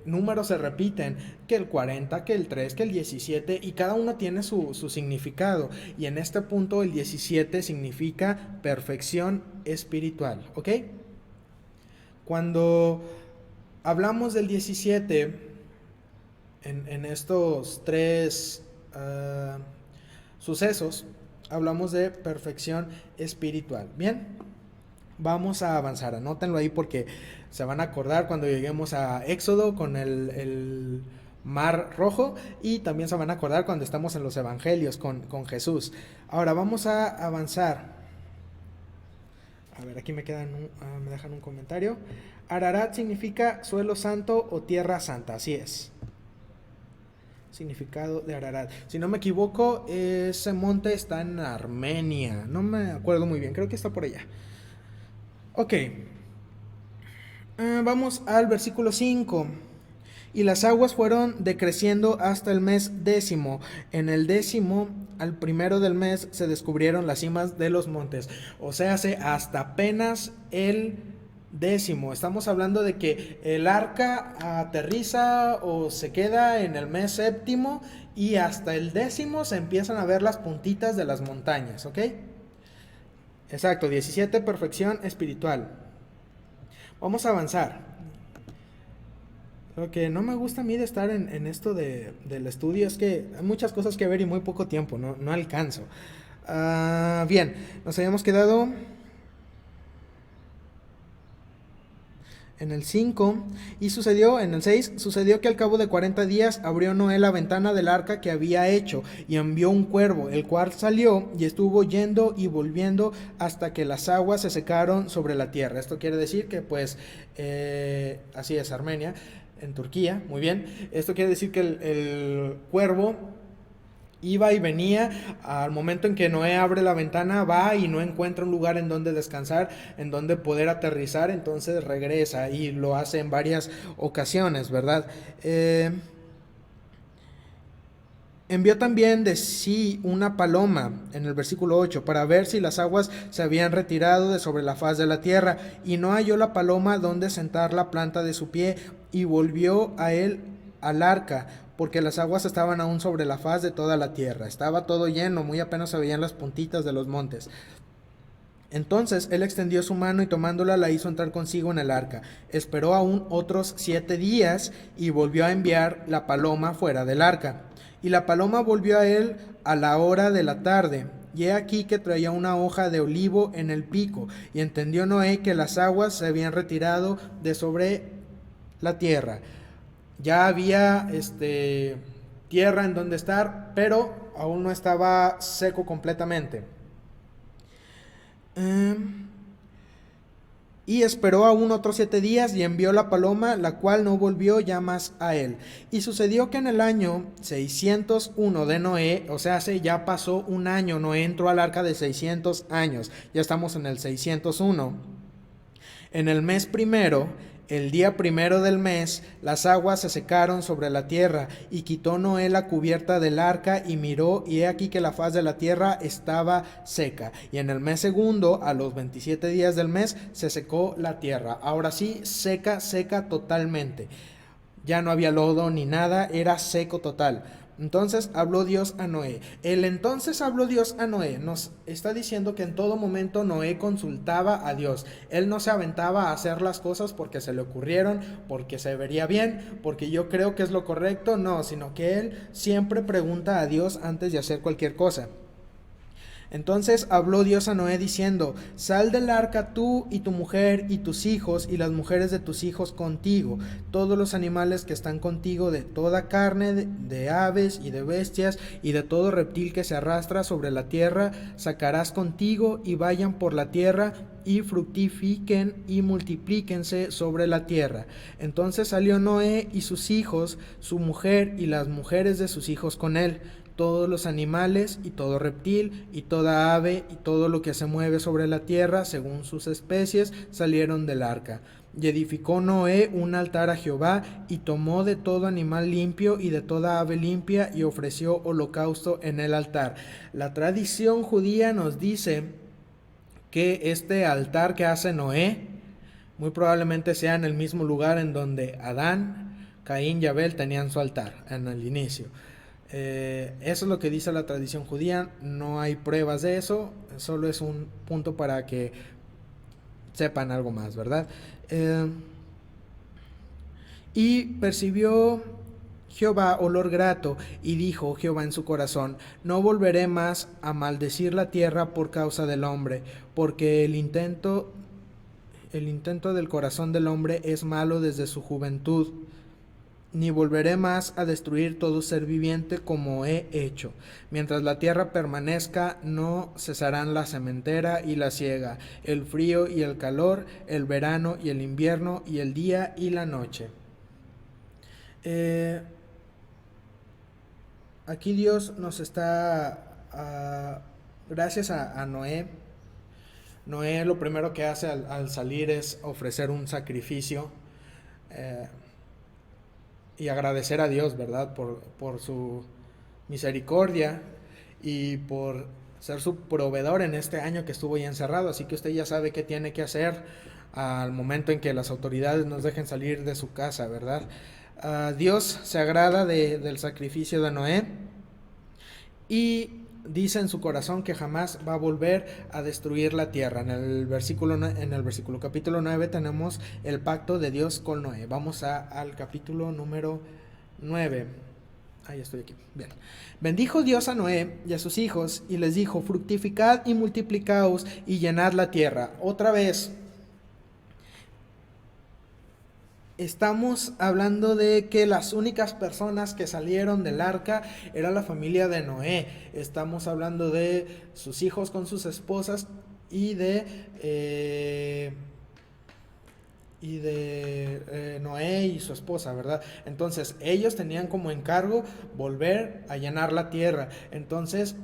números se repiten, que el 40, que el 3, que el 17, y cada uno tiene su significado. Y en este punto el 17 significa perfección espiritual, ¿ok? Cuando hablamos del 17 en estos tres sucesos, hablamos de perfección espiritual. Bien, vamos a avanzar, anótenlo ahí porque se van a acordar cuando lleguemos a Éxodo con el Mar Rojo, y también se van a acordar cuando estamos en los evangelios con Jesús. Ahora vamos a avanzar. A ver, aquí me dejan un comentario. Ararat significa suelo santo o tierra santa, así es. Significado de Ararat. Si no me equivoco, ese monte está en Armenia. No me acuerdo muy bien, creo que está por allá. Ok. Vamos al versículo 5. Y las aguas fueron decreciendo hasta el mes 10. En el 10, al primero del mes, se descubrieron las cimas de los montes. O sea, hasta apenas el 10. Estamos hablando de que el arca aterriza o se queda en el mes 7, y hasta el 10 se empiezan a ver las puntitas de las montañas, ¿ok? Exacto, 17, perfección espiritual. Vamos a avanzar. Lo que no me gusta a mí de estar en esto del estudio es que hay muchas cosas que ver y muy poco tiempo, no alcanzo. Bien, nos habíamos quedado en el 5, y sucedió en el 6, sucedió que al cabo de 40 días abrió Noé la ventana del arca que había hecho, y envió un cuervo, el cual salió y estuvo yendo y volviendo hasta que las aguas se secaron sobre la tierra. Esto quiere decir que pues, así es, Armenia, en Turquía, muy bien. Esto quiere decir que el cuervo iba y venía. Al momento en que Noé abre la ventana, va y no encuentra un lugar en donde descansar, en donde poder aterrizar, entonces regresa, y lo hace en varias ocasiones, ¿verdad? Envió también de sí una paloma, en el versículo 8, para ver si las aguas se habían retirado de sobre la faz de la tierra, y no halló la paloma donde sentar la planta de su pie, y volvió a él al arca, porque las aguas estaban aún sobre la faz de toda la tierra. Estaba todo lleno, muy apenas se veían las puntitas de los montes. Entonces él extendió su mano y tomándola la hizo entrar consigo en el arca. Esperó aún otros 7 días y volvió a enviar la paloma fuera del arca. Y la paloma volvió a él a la hora de la tarde. Y he aquí que traía una hoja de olivo en el pico. Y entendió Noé que las aguas se habían retirado de sobre la tierra. Ya había tierra en donde estar, pero aún no estaba seco completamente. Y esperó aún otros 7 días y envió la paloma, la cual no volvió ya más a él. Y sucedió que en el año 601 de Noé, o sea, ya pasó un año, Noé entró al arca de 600 años, ya estamos en el 601. En el mes primero, el día primero del mes, las aguas se secaron sobre la tierra, y quitó Noé la cubierta del arca, y miró, y he aquí que la faz de la tierra estaba seca. Y en el mes segundo, a los 27 días del mes, se secó la tierra. Ahora sí, seca totalmente. Ya no había lodo ni nada, era seco total. Entonces habló Dios a Noé. Entonces habló Dios a Noé. Nos está diciendo que en todo momento Noé consultaba a Dios. Él no se aventaba a hacer las cosas porque se le ocurrieron, porque se vería bien, porque yo creo que es lo correcto. No, sino que él siempre pregunta a Dios antes de hacer cualquier cosa. Entonces habló Dios a Noé diciendo: sal del arca tú y tu mujer y tus hijos y las mujeres de tus hijos contigo, todos los animales que están contigo, de toda carne, de aves y de bestias y de todo reptil que se arrastra sobre la tierra, sacarás contigo, y vayan por la tierra y fructifiquen y multiplíquense sobre la tierra. Entonces salió Noé y sus hijos, su mujer y las mujeres de sus hijos con él, todos los animales y todo reptil y toda ave y todo lo que se mueve sobre la tierra según sus especies salieron del arca. Y edificó Noé un altar a Jehová, y tomó de todo animal limpio y de toda ave limpia y ofreció holocausto en el altar. La tradición judía nos dice que este altar que hace Noé muy probablemente sea en el mismo lugar en donde Adán, Caín y Abel tenían su altar en el inicio. Eso es lo que dice la tradición judía. No hay pruebas de eso, solo es un punto para que sepan algo más, ¿verdad? Y percibió Jehová olor grato, y dijo Jehová en su corazón: no volveré más a maldecir la tierra por causa del hombre, porque el intento del corazón del hombre es malo desde su juventud. Ni volveré más a destruir todo ser viviente como he hecho. Mientras la tierra permanezca, no cesarán la sementera y la siega, el frío y el calor, el verano y el invierno, y el día y la noche. Aquí Dios nos está, gracias a Noé. Noé lo primero que hace al salir es ofrecer un sacrificio. Y agradecer a Dios, ¿verdad? Por su misericordia y por ser su proveedor en este año que estuvo ya encerrado. Así que usted ya sabe qué tiene que hacer al momento en que las autoridades nos dejen salir de su casa, ¿verdad? Dios se agrada del sacrificio de Noé y dice en su corazón que jamás va a volver a destruir la tierra. En el versículo capítulo 9 tenemos el pacto de Dios con Noé. Vamos al capítulo número 9. Ahí estoy aquí. Bien. Bendijo Dios a Noé y a sus hijos y les dijo: fructificad y multiplicaos y llenad la tierra. Otra vez estamos hablando de que las únicas personas que salieron del arca era la familia de Noé. Estamos hablando de sus hijos con sus esposas y de Noé y su esposa, ¿verdad? Entonces ellos tenían como encargo volver a llenar la tierra. Entonces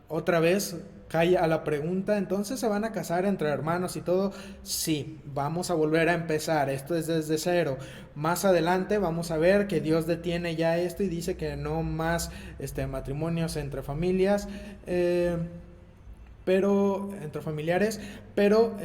otra vez cae a la pregunta: ¿entonces se van a casar entre hermanos y todo? Sí, vamos a volver a empezar, esto es desde cero. Más adelante vamos a ver que Dios detiene ya esto y dice que no más matrimonios entre familias, pero entre familiares, pero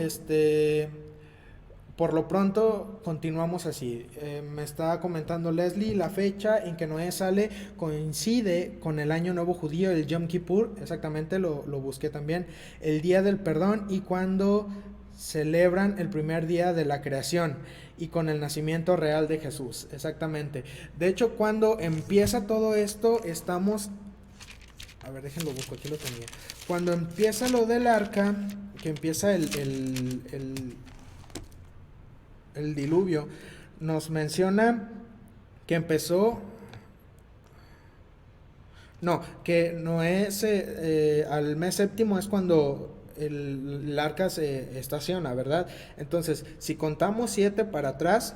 por lo pronto continuamos así. Me está comentando Leslie, la fecha en que Noé sale coincide con el año nuevo judío, el Yom Kippur, exactamente, lo busqué también, el día del perdón y cuando celebran el primer día de la creación y con el nacimiento real de Jesús, exactamente. De hecho, cuando empieza todo esto, estamos... A ver, déjenlo busco, aquí lo tenía. Cuando empieza lo del arca, que empieza el diluvio, nos menciona que empezó, no, que Noé al mes séptimo es cuando el arca se estaciona, ¿verdad? Entonces, si contamos 7 para atrás,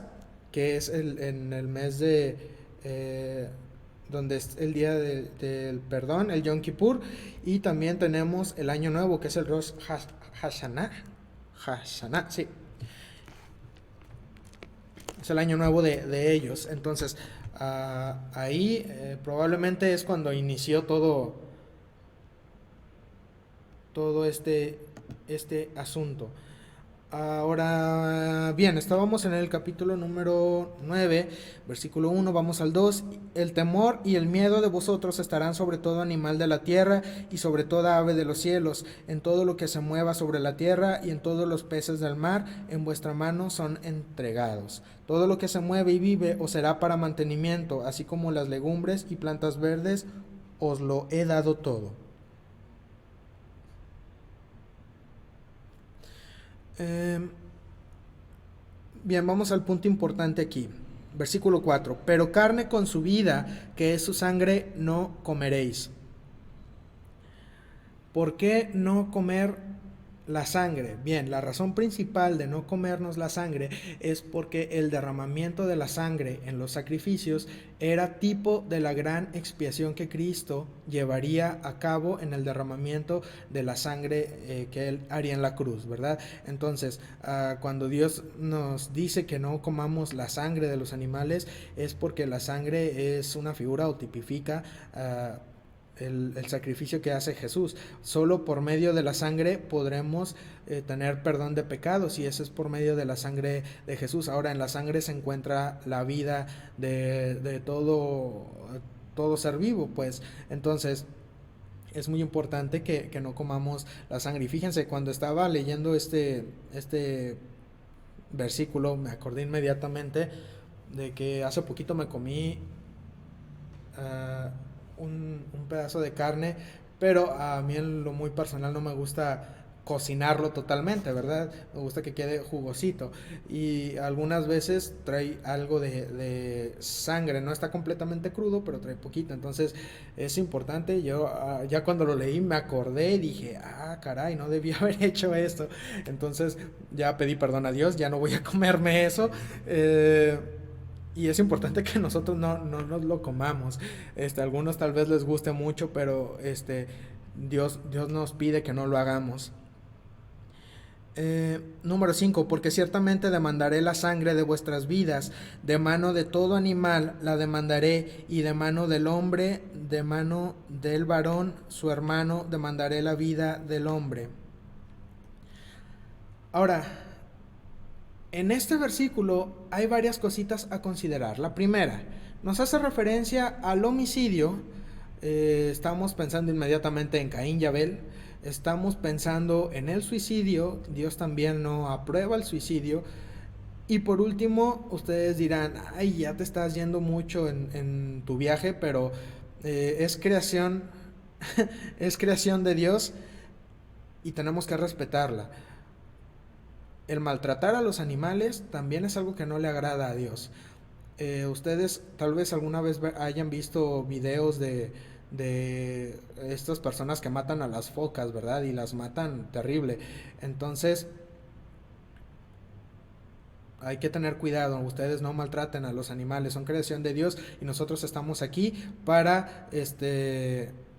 que es en el mes de, donde es el día del perdón, el Yom Kippur, y también tenemos el año nuevo, que es el Rosh Hashanah, sí, es el año nuevo de ellos. Entonces, ahí probablemente es cuando inició todo este asunto. Ahora bien, estábamos en el capítulo número 9, versículo 1, vamos al 2. El temor y el miedo de vosotros estarán sobre todo animal de la tierra y sobre toda ave de los cielos, en todo lo que se mueva sobre la tierra y en todos los peces del mar, en vuestra mano son entregados. Todo lo que se mueve y vive os será para mantenimiento, así como las legumbres y plantas verdes, os lo he dado todo. Bien, vamos al punto importante aquí. Versículo 4. Pero carne con su vida, que es su sangre, no comeréis. ¿Por qué no comer la sangre? Bien, la razón principal de no comernos la sangre es porque el derramamiento de la sangre en los sacrificios era tipo de la gran expiación que Cristo llevaría a cabo en el derramamiento de la sangre que Él haría en la cruz, ¿verdad? Entonces, cuando Dios nos dice que no comamos la sangre de los animales, es porque la sangre es una figura o tipifica el sacrificio que hace Jesús. Solo por medio de la sangre podremos tener perdón de pecados, y eso es por medio de la sangre de Jesús. Ahora, en la sangre se encuentra la vida de todo ser vivo, pues. Entonces es muy importante que no comamos la sangre. Y fíjense, cuando estaba leyendo este versículo, me acordé inmediatamente de que hace poquito me comí un pedazo de carne, pero a mí en lo muy personal no me gusta cocinarlo totalmente, ¿verdad? Me gusta que quede jugosito, y algunas veces trae algo de sangre, no está completamente crudo, pero trae poquito. Entonces es importante. Yo ya cuando lo leí me acordé y dije, caray, no debía haber hecho esto. Entonces ya pedí perdón a Dios, ya no voy a comerme eso. Y es importante que nosotros no nos lo comamos. Algunos tal vez les guste mucho, pero Dios nos pide que no lo hagamos. Número 5. Porque ciertamente demandaré la sangre de vuestras vidas, de mano de todo animal la demandaré, y de mano del hombre, de mano del varón, su hermano, demandaré la vida del hombre. Ahora, en este versículo hay varias cositas a considerar. La primera, nos hace referencia al homicidio. Estamos pensando inmediatamente en Caín y Abel. Estamos pensando en el suicidio. Dios también no aprueba el suicidio. Y por último, ustedes dirán, ay, ya te estás yendo mucho en tu viaje, pero es creación, es creación de Dios y tenemos que respetarla. El maltratar a los animales también es algo que no le agrada a Dios. Ustedes tal vez alguna vez hayan visto videos de estas personas que matan a las focas, ¿verdad? Y las matan terrible. Entonces hay que tener cuidado. Ustedes no maltraten a los animales, son creación de Dios y nosotros estamos aquí para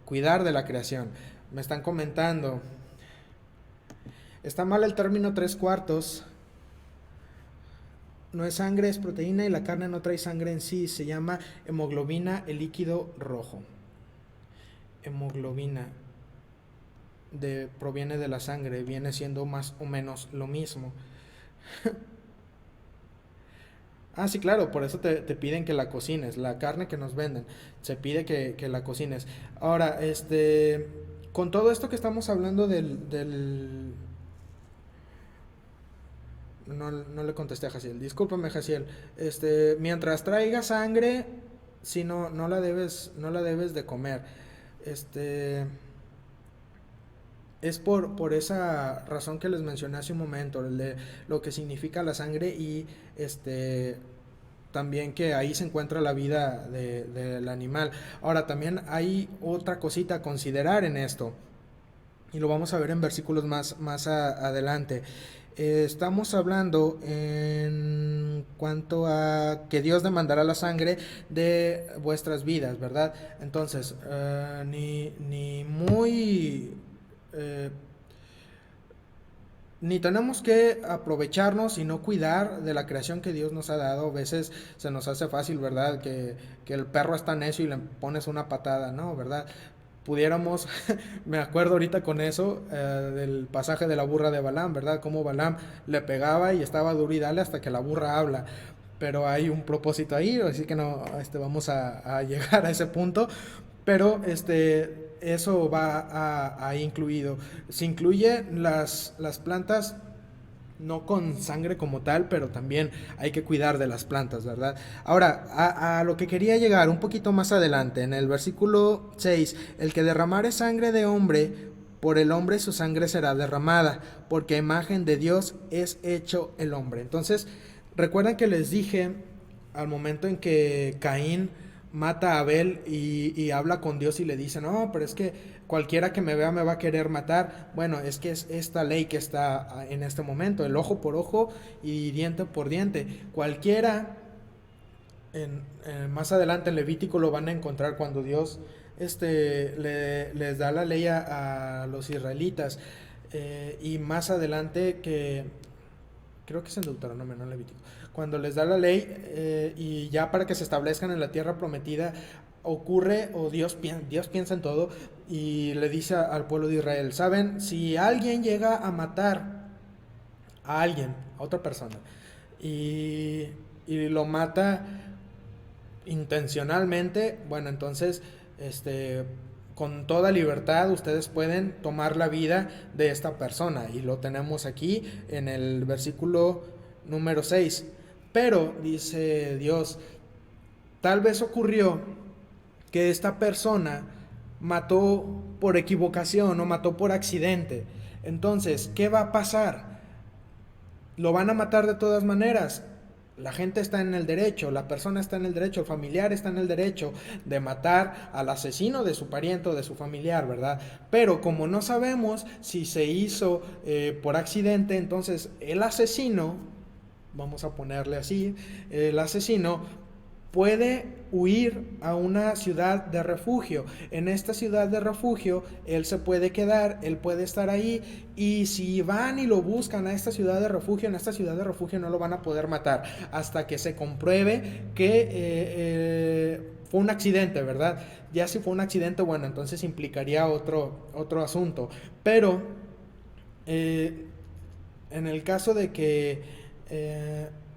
cuidar de la creación. Me están comentando, está mal el término 3/4. No es sangre, es proteína, y la carne no trae sangre en sí. Se llama hemoglobina, el líquido rojo. Hemoglobina proviene de la sangre, viene siendo más o menos lo mismo. Ah, sí, claro, por eso te piden que la cocines, la carne que nos venden, se pide que la cocines. Ahora, con todo esto que estamos hablando no le contesté a Jaciel, discúlpame Jaciel, mientras traiga sangre, si no la debes de comer, este, es por esa razón que les mencioné hace un momento, lo que significa la sangre y este también que ahí se encuentra la vida del animal. Ahora también hay otra cosita a considerar en esto y lo vamos a ver en versículos más adelante. Estamos hablando en cuanto a que Dios demandará la sangre de vuestras vidas, ¿verdad? Entonces, ni muy eh, ni tenemos que aprovecharnos y no cuidar de la creación que Dios nos ha dado. A veces se nos hace fácil, ¿verdad? Que el perro está necio y le pones una patada, ¿no? ¿Verdad? Pudiéramos, me acuerdo ahorita con eso, del pasaje de la burra de Balaam, ¿verdad? Cómo Balaam le pegaba y estaba duro y dale hasta que la burra habla. Pero hay un propósito ahí, así que no vamos a llegar a ese punto. Pero eso va a incluido. Se incluye las plantas no con sangre como tal, pero también hay que cuidar de las plantas, ¿verdad? Ahora, a lo que quería llegar un poquito más adelante, en el versículo 6, el que derramare sangre de hombre, por el hombre su sangre será derramada, porque a imagen de Dios es hecho el hombre. Entonces, recuerdan que les dije al momento en que Caín mata a Abel y habla con Dios y le dice, no, pero es que cualquiera que me vea me va a querer matar. Bueno, es que es esta ley que está en este momento, el ojo por ojo y diente por diente. Cualquiera, más adelante en Levítico lo van a encontrar cuando Dios les da la ley a los israelitas. Y más adelante que creo que es en Deuteronomio, no en Levítico, cuando les da la ley y ya para que se establezcan en la tierra prometida, ocurre, o Dios piensa en todo y le dice al pueblo de Israel, ¿saben? Si alguien llega a matar a alguien, a otra persona, y lo mata intencionalmente, bueno, entonces, con toda libertad ustedes pueden tomar la vida de esta persona y lo tenemos aquí en el versículo número 6. Pero dice Dios, tal vez ocurrió que esta persona mató por equivocación o mató por accidente. Entonces, ¿qué va a pasar? Lo van a matar de todas maneras. La gente está en el derecho, la persona está en el derecho, el familiar está en el derecho de matar al asesino de su pariente o de su familiar, ¿verdad? Pero como no sabemos si se hizo por accidente, entonces el asesino, vamos a ponerle así, el asesino puede huir a una ciudad de refugio. En esta ciudad de refugio, él se puede quedar, él puede estar ahí, y si van y lo buscan a esta ciudad de refugio, en esta ciudad de refugio no lo van a poder matar hasta que se compruebe que fue un accidente, ¿verdad? Ya si fue un accidente, bueno, entonces implicaría otro asunto. Pero en el caso de que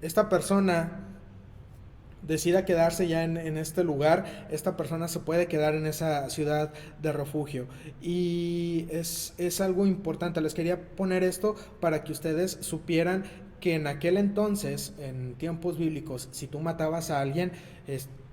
esta persona decida quedarse ya en este lugar, esta persona se puede quedar en esa ciudad de refugio. Y es algo importante, les quería poner esto para que ustedes supieran que en aquel entonces, en tiempos bíblicos, si tú matabas a alguien,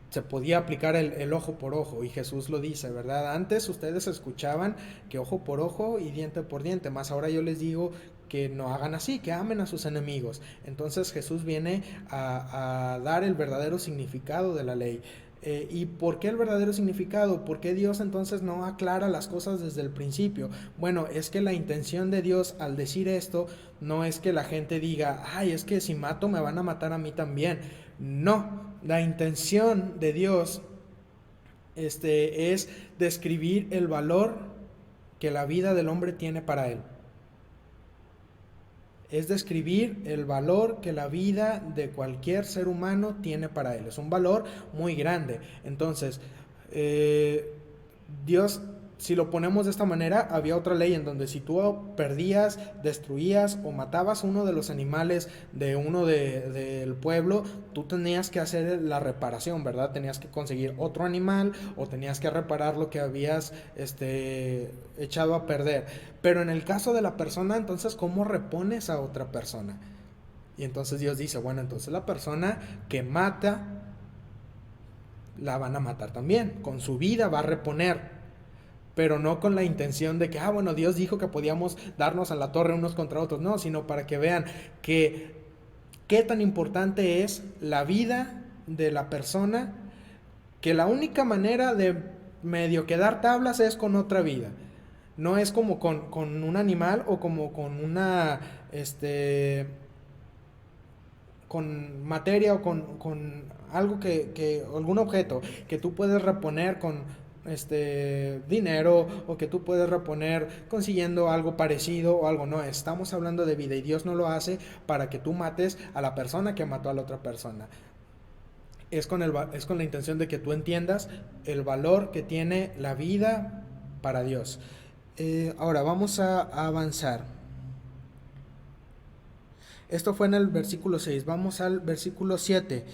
se podía aplicar el ojo por ojo, y Jesús lo dice, ¿verdad? Antes ustedes escuchaban que ojo por ojo y diente por diente, más ahora yo les digo que no hagan así, que amen a sus enemigos. Entonces Jesús viene a dar el verdadero significado de la ley. ¿Y por qué el verdadero significado? ¿Por qué Dios entonces no aclara las cosas desde el principio? Bueno, es que la intención de Dios al decir esto no es que la gente diga, ay, es que si mato me van a matar a mí también. No, la intención de Dios es describir el valor que la vida del hombre tiene para él. Es describir el valor que la vida de cualquier ser humano tiene para él. Es un valor muy grande. Entonces, Dios si lo ponemos de esta manera, había otra ley en donde si tú perdías, destruías o matabas uno de los animales de uno del pueblo, tú tenías que hacer la reparación, ¿verdad? Tenías que conseguir otro animal o tenías que reparar lo que habías echado a perder. Pero en el caso de la persona, entonces, ¿cómo repones a otra persona? Y entonces Dios dice, bueno, entonces la persona que mata, la van a matar también, con su vida va a reponer. Pero no con la intención de que, bueno, Dios dijo que podíamos darnos a la torre unos contra otros. No, sino para que vean que qué tan importante es la vida de la persona, que la única manera de medio que dar tablas es con otra vida. No es como con un animal o como con una, con materia o con algo algún objeto que tú puedes reponer con dinero, o que tú puedes reponer consiguiendo algo parecido o algo. No, estamos hablando de vida y Dios no lo hace para que tú mates a la persona que mató a la otra persona. Es con la intención de que tú entiendas el valor que tiene la vida para Dios. Ahora vamos a avanzar. Esto fue en el versículo 6. Vamos al versículo 7.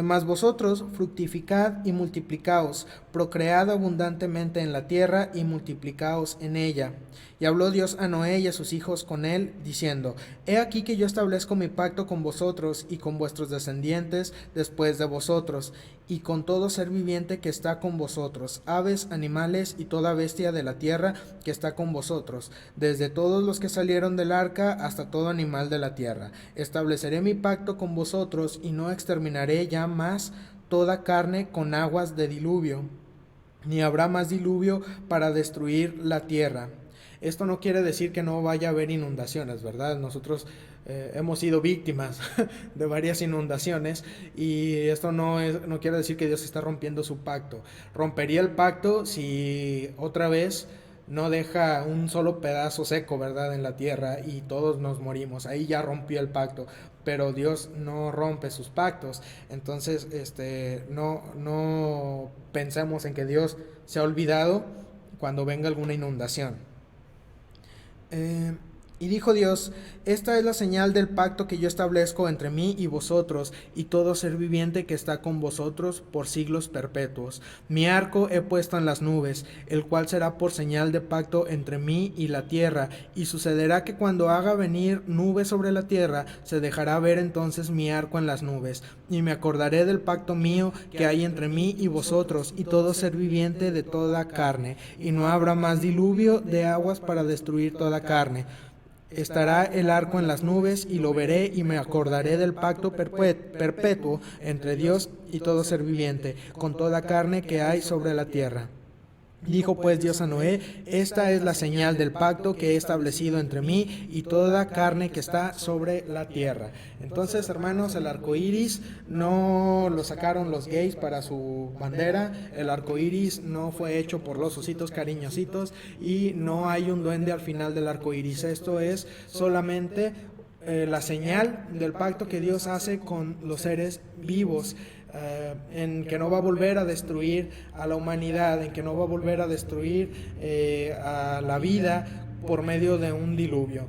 Mas vosotros fructificad y multiplicaos, procread abundantemente en la tierra y multiplicaos en ella. Y habló Dios a Noé y a sus hijos con él, diciendo: He aquí que yo establezco mi pacto con vosotros y con vuestros descendientes después de vosotros, y con todo ser viviente que está con vosotros, aves, animales y toda bestia de la tierra que está con vosotros, desde todos los que salieron del arca hasta todo animal de la tierra. Estableceré mi pacto con vosotros y no exterminaré ya más toda carne con aguas de diluvio, ni habrá más diluvio para destruir la tierra. Esto no quiere decir que no vaya a haber inundaciones, ¿verdad? Nosotros hemos sido víctimas de varias inundaciones, y esto no quiere decir que Dios está rompiendo su pacto. Rompería el pacto si otra vez no deja un solo pedazo seco, ¿verdad?, en la tierra y todos nos morimos. Ahí ya rompió el pacto, pero Dios no rompe sus pactos. Entonces, no pensemos en que Dios se ha olvidado cuando venga alguna inundación. Y dijo Dios: Esta es la señal del pacto que yo establezco entre mí y vosotros y todo ser viviente que está con vosotros por siglos perpetuos. Mi arco he puesto en las nubes, el cual será por señal de pacto entre mí y la tierra. Y sucederá que cuando haga venir nubes sobre la tierra, se dejará ver entonces mi arco en las nubes. Y me acordaré del pacto mío que hay entre mí y vosotros y todo ser viviente de toda carne. Y no habrá más diluvio de aguas para destruir toda carne. Estará el arco en las nubes, y lo veré, y me acordaré del pacto perpetuo entre Dios y todo ser viviente, con toda carne que hay sobre la tierra. Dijo pues Dios a Noé: Esta es la señal del pacto que he establecido entre mí y toda carne que está sobre la tierra. Entonces, hermanos, el arco iris no lo sacaron los gays para su bandera. El arco iris no fue hecho por los ositos cariñositos, y no hay un duende al final del arco iris. Esto es solamente la señal del pacto que Dios hace con los seres vivos, en que no va a volver a destruir a la humanidad, en que no va a volver a destruir a la vida por medio de un diluvio.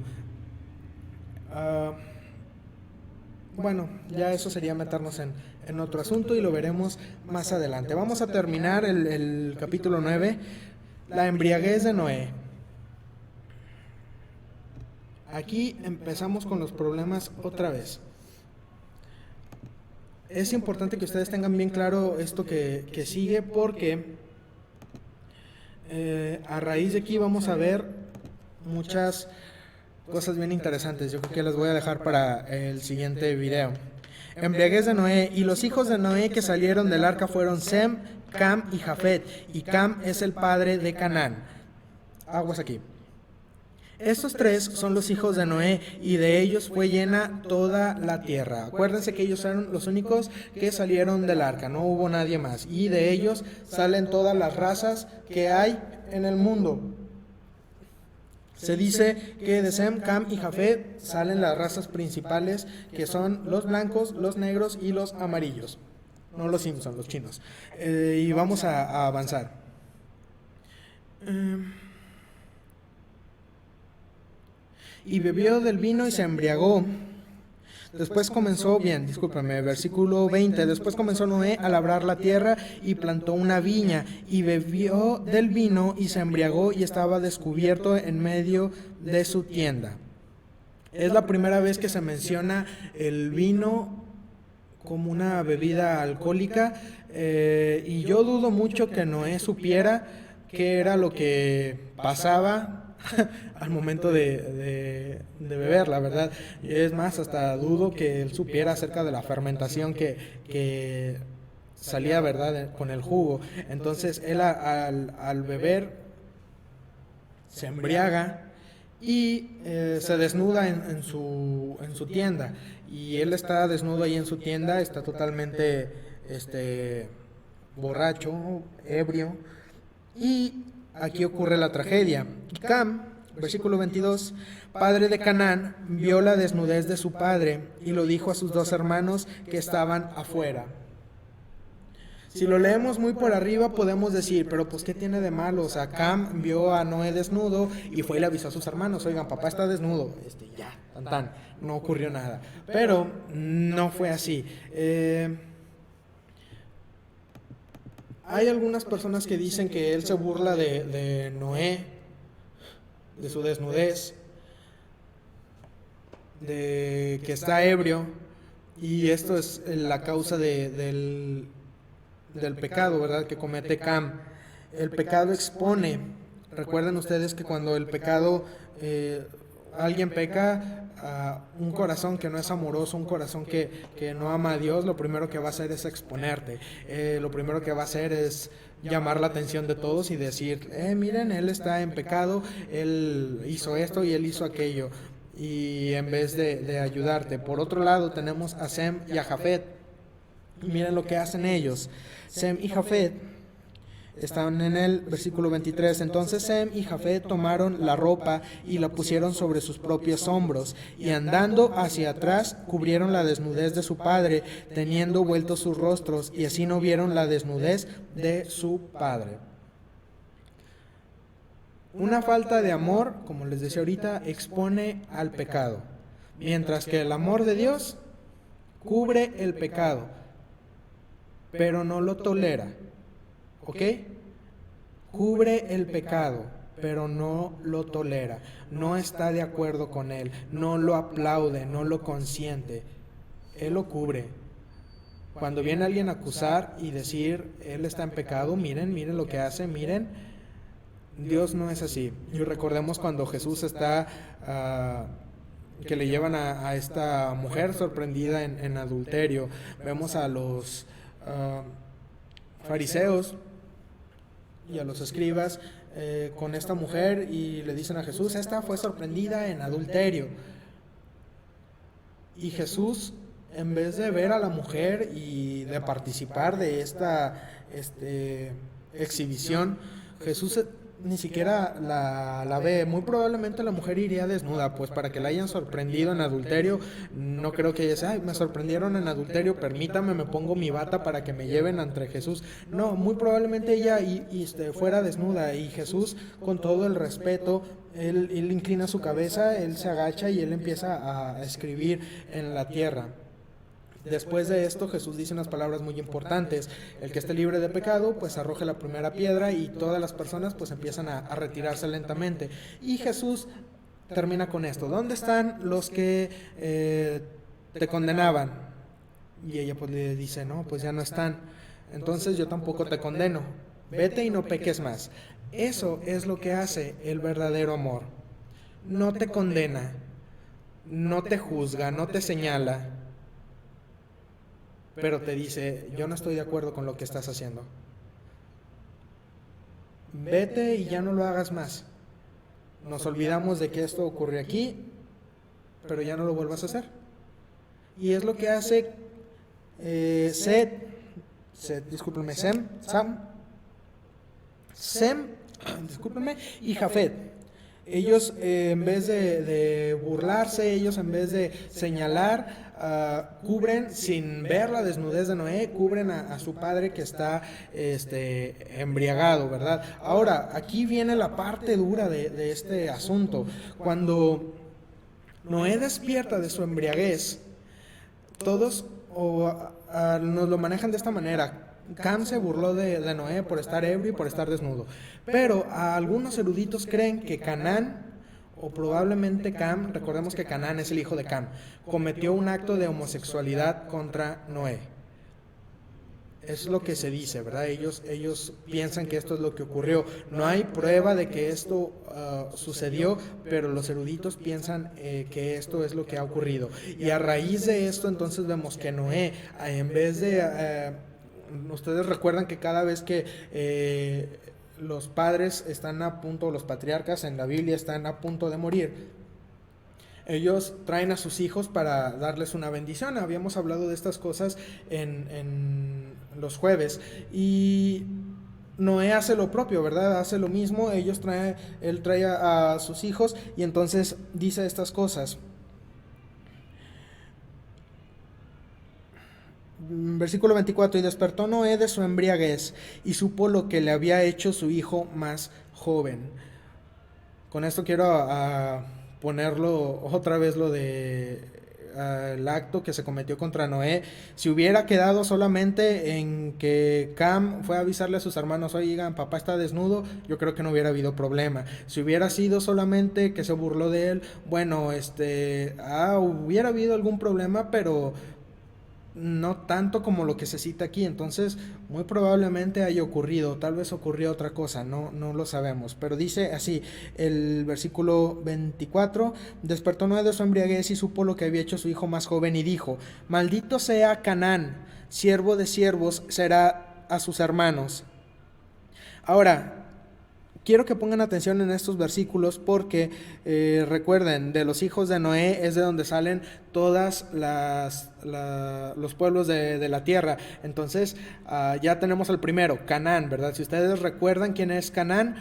Bueno, ya eso sería meternos en otro asunto, y lo veremos más adelante. Vamos a terminar el capítulo 9, la embriaguez de Noé. Aquí empezamos con los problemas otra vez. Es importante que ustedes tengan bien claro esto que sigue, porque a raíz de aquí vamos a ver muchas cosas bien interesantes. Yo creo que las voy a dejar para el siguiente video. Embriaguez de Noé. Y los hijos de Noé que salieron del arca fueron Sem, Cam y Jafet. Y Cam es el padre de Canaán. Aguas aquí. Estos tres son los hijos de Noé, y de ellos fue llena toda la tierra. Acuérdense que ellos eran los únicos que salieron del arca, no hubo nadie más. Y de ellos salen todas las razas que hay en el mundo. Se dice que de Sem, Cam y Jafet salen las razas principales, que son los blancos, los negros y los amarillos. No los Simpson, los chinos. Y vamos a avanzar. Y bebió del vino y se embriagó. Después comenzó, versículo 20, después comenzó Noé a labrar la tierra y plantó una viña y bebió del vino y se embriagó y estaba descubierto en medio de su tienda. Es la primera vez que se menciona el vino como una bebida alcohólica, y yo dudo mucho que Noé supiera qué era lo que pasaba al momento de beber, la verdad. Es más, hasta dudo que él supiera acerca de la fermentación que salía, ¿verdad?, con el jugo. Entonces él al beber se embriaga y se desnuda en su tienda. Y él está desnudo ahí en su tienda, está totalmente borracho, ebrio. Y aquí ocurre la tragedia. Cam, versículo 22, padre de Canaán, vio la desnudez de su padre y lo dijo a sus dos hermanos que estaban afuera. Si lo leemos muy por arriba podemos decir, pero pues ¿qué tiene de malo? O sea, Cam vio a Noé desnudo y fue y le avisó a sus hermanos, oigan, papá está desnudo. Ya, tan, no ocurrió nada. Pero no fue así. Hay algunas personas que dicen que él se burla de Noé, de su desnudez, de que está ebrio, y esto es la causa del pecado, ¿verdad?, que comete Cam. El pecado expone. Recuerden ustedes que cuando el pecado, alguien peca, un corazón que no es amoroso, un corazón que no ama a Dios, lo primero que va a hacer es exponerte. Lo primero que va a hacer es llamar la atención de todos y decir, miren, él está en pecado, él hizo esto y él hizo aquello. Y en vez de ayudarte. Por otro lado tenemos a Sem y a Jafet. Y miren lo que hacen ellos. Sem y Jafet están en el versículo 23. Entonces Sem y Jafet tomaron la ropa y la pusieron sobre sus propios hombros, y andando hacia atrás cubrieron la desnudez de su padre, teniendo vueltos sus rostros, y así no vieron la desnudez de su padre. Una falta de amor, como les decía ahorita, expone al pecado, mientras que el amor de Dios cubre el pecado, pero no lo tolera. ¿Ok? Cubre el pecado, pero no lo tolera. No está de acuerdo con él, no lo aplaude, no lo consiente. Él lo cubre. Cuando viene alguien a acusar y decir, él está en pecado, miren lo que hace, miren. Dios no es así. Y recordemos cuando Jesús está, que le llevan a esta mujer sorprendida en adulterio. Vemos a los fariseos y a los escribas con esta mujer y le dicen a Jesús, esta fue sorprendida en adulterio. Y Jesús, en vez de ver a la mujer y de participar de esta exhibición, Jesús ni siquiera la ve. Muy probablemente la mujer iría desnuda, pues para que la hayan sorprendido en adulterio. No creo que ella sea, ay, me sorprendieron en adulterio, permítame, me pongo mi bata para que me lleven ante Jesús. No, muy probablemente ella fuera desnuda, y Jesús, con todo el respeto, él inclina su cabeza, él se agacha y él empieza a escribir en la tierra. Después de esto, Jesús dice unas palabras muy importantes. El que esté libre de pecado, pues arroje la primera piedra, y todas las personas pues empiezan a retirarse lentamente. Y Jesús termina con esto. ¿Dónde están los que te condenaban? Y ella pues le dice, no, pues ya no están. Entonces yo tampoco te condeno. Vete y no peques más. Eso es lo que hace el verdadero amor. No te condena, no te juzga, no te señala, pero te dice, yo no estoy de acuerdo con lo que estás haciendo. Vete y ya no lo hagas más. Nos olvidamos de que esto ocurrió aquí, pero ya no lo vuelvas a hacer. Y es lo que hace Sem y Jafet. Ellos en vez de burlarse, ellos en vez de señalar, cubren sin ver la desnudez de Noé, cubren a su padre que está embriagado, ¿verdad? Ahora, aquí viene la parte dura de este asunto. Cuando Noé despierta de su embriaguez, todos nos lo manejan de esta manera. Cam se burló de Noé por estar ebrio y por estar desnudo. Pero algunos eruditos creen que Canaán, o probablemente Cam, recordemos que Canaán es el hijo de Cam, cometió un acto de homosexualidad contra Noé. Es lo que se dice, ¿verdad? Ellos piensan que esto es lo que ocurrió. No hay prueba de que esto sucedió, pero los eruditos piensan que esto es lo que ha ocurrido. Y a raíz de esto, entonces vemos que Noé, en vez de... ustedes recuerdan que cada vez que los padres están a punto, los patriarcas en la Biblia están a punto de morir, ellos traen a sus hijos para darles una bendición. Habíamos hablado de estas cosas en los jueves. Y Noé hace lo propio, ¿verdad? Hace lo mismo. Él trae a sus hijos y entonces dice estas cosas. Versículo 24, y despertó Noé de su embriaguez y supo lo que le había hecho su hijo más joven. Con esto quiero ponerlo otra vez lo de el acto que se cometió contra Noé. Si hubiera quedado solamente en que Cam fue a avisarle a sus hermanos, oigan, papá está desnudo, yo creo que no hubiera habido problema. Si hubiera sido solamente que se burló de él, bueno, hubiera habido algún problema, pero no tanto como lo que se cita aquí. Entonces muy probablemente haya ocurrido, tal vez ocurrió otra cosa, no lo sabemos, pero dice así el versículo 24, despertó Noé de su embriaguez y supo lo que había hecho su hijo más joven y dijo, maldito sea Canaán, siervo de siervos será a sus hermanos. Ahora, quiero que pongan atención en estos versículos porque recuerden, de los hijos de Noé es de donde salen todas los pueblos de la tierra. Entonces ya tenemos al primero, Canaán, ¿verdad? Si ustedes recuerdan quién es Canaán,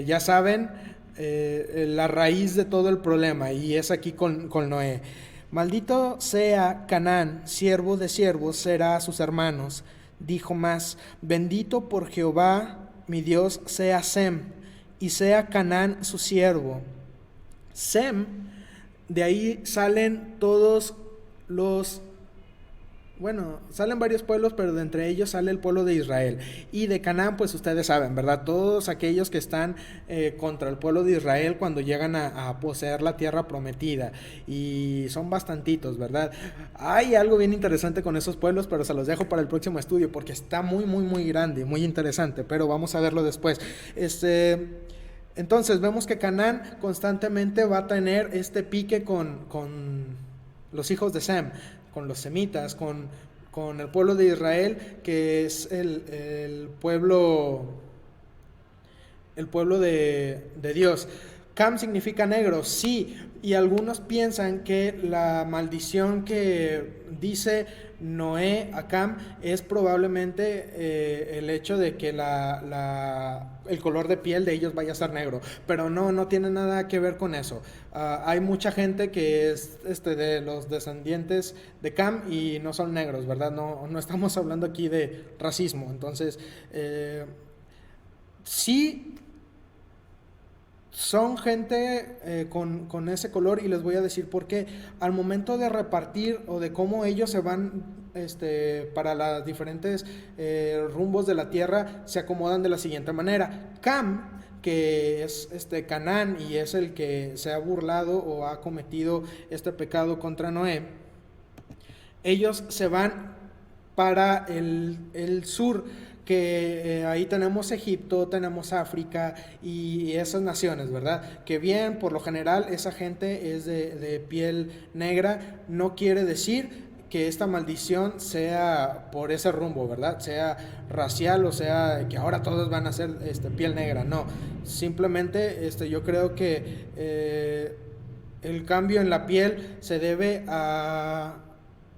ya saben la raíz de todo el problema, y es aquí con Noé. Maldito sea Canaán, siervo de siervos será a sus hermanos. Dijo más, bendito por Jehová mi Dios sea Sem, y sea Canaán su siervo. Sem, de ahí salen todos salen varios pueblos, pero de entre ellos sale el pueblo de Israel. Y de Canaán, pues ustedes saben, ¿verdad? Todos aquellos que están contra el pueblo de Israel cuando llegan a poseer la tierra prometida. Y son bastantitos, ¿verdad? Hay algo bien interesante con esos pueblos, pero se los dejo para el próximo estudio porque está muy, muy, muy grande, muy interesante, pero vamos a verlo después. Entonces vemos que Canaán constantemente va a tener este pique con los hijos de Sem, con los semitas, con el pueblo de Israel, que es el pueblo de Dios. Cam significa negro, sí, y algunos piensan que la maldición que dice Noé a Cam es probablemente el hecho de que el color de piel de ellos vaya a ser negro, pero no tiene nada que ver con eso. Hay mucha gente que es de los descendientes de Cam y no son negros, ¿verdad? No estamos hablando aquí de racismo. Entonces sí son gente con ese color, y les voy a decir por qué. Al momento de repartir o de cómo ellos se van para los diferentes rumbos de la tierra, se acomodan de la siguiente manera. Cam, que es Canaán y es el que se ha burlado o ha cometido este pecado contra Noé, ellos se van para el sur, que ahí tenemos Egipto, tenemos África y esas naciones, ¿verdad? Que bien, por lo general esa gente es de piel negra. No quiere decir que esta maldición sea por ese rumbo, ¿verdad? Sea racial, o sea que ahora todos van a ser piel negra. No, simplemente yo creo que el cambio en la piel se debe a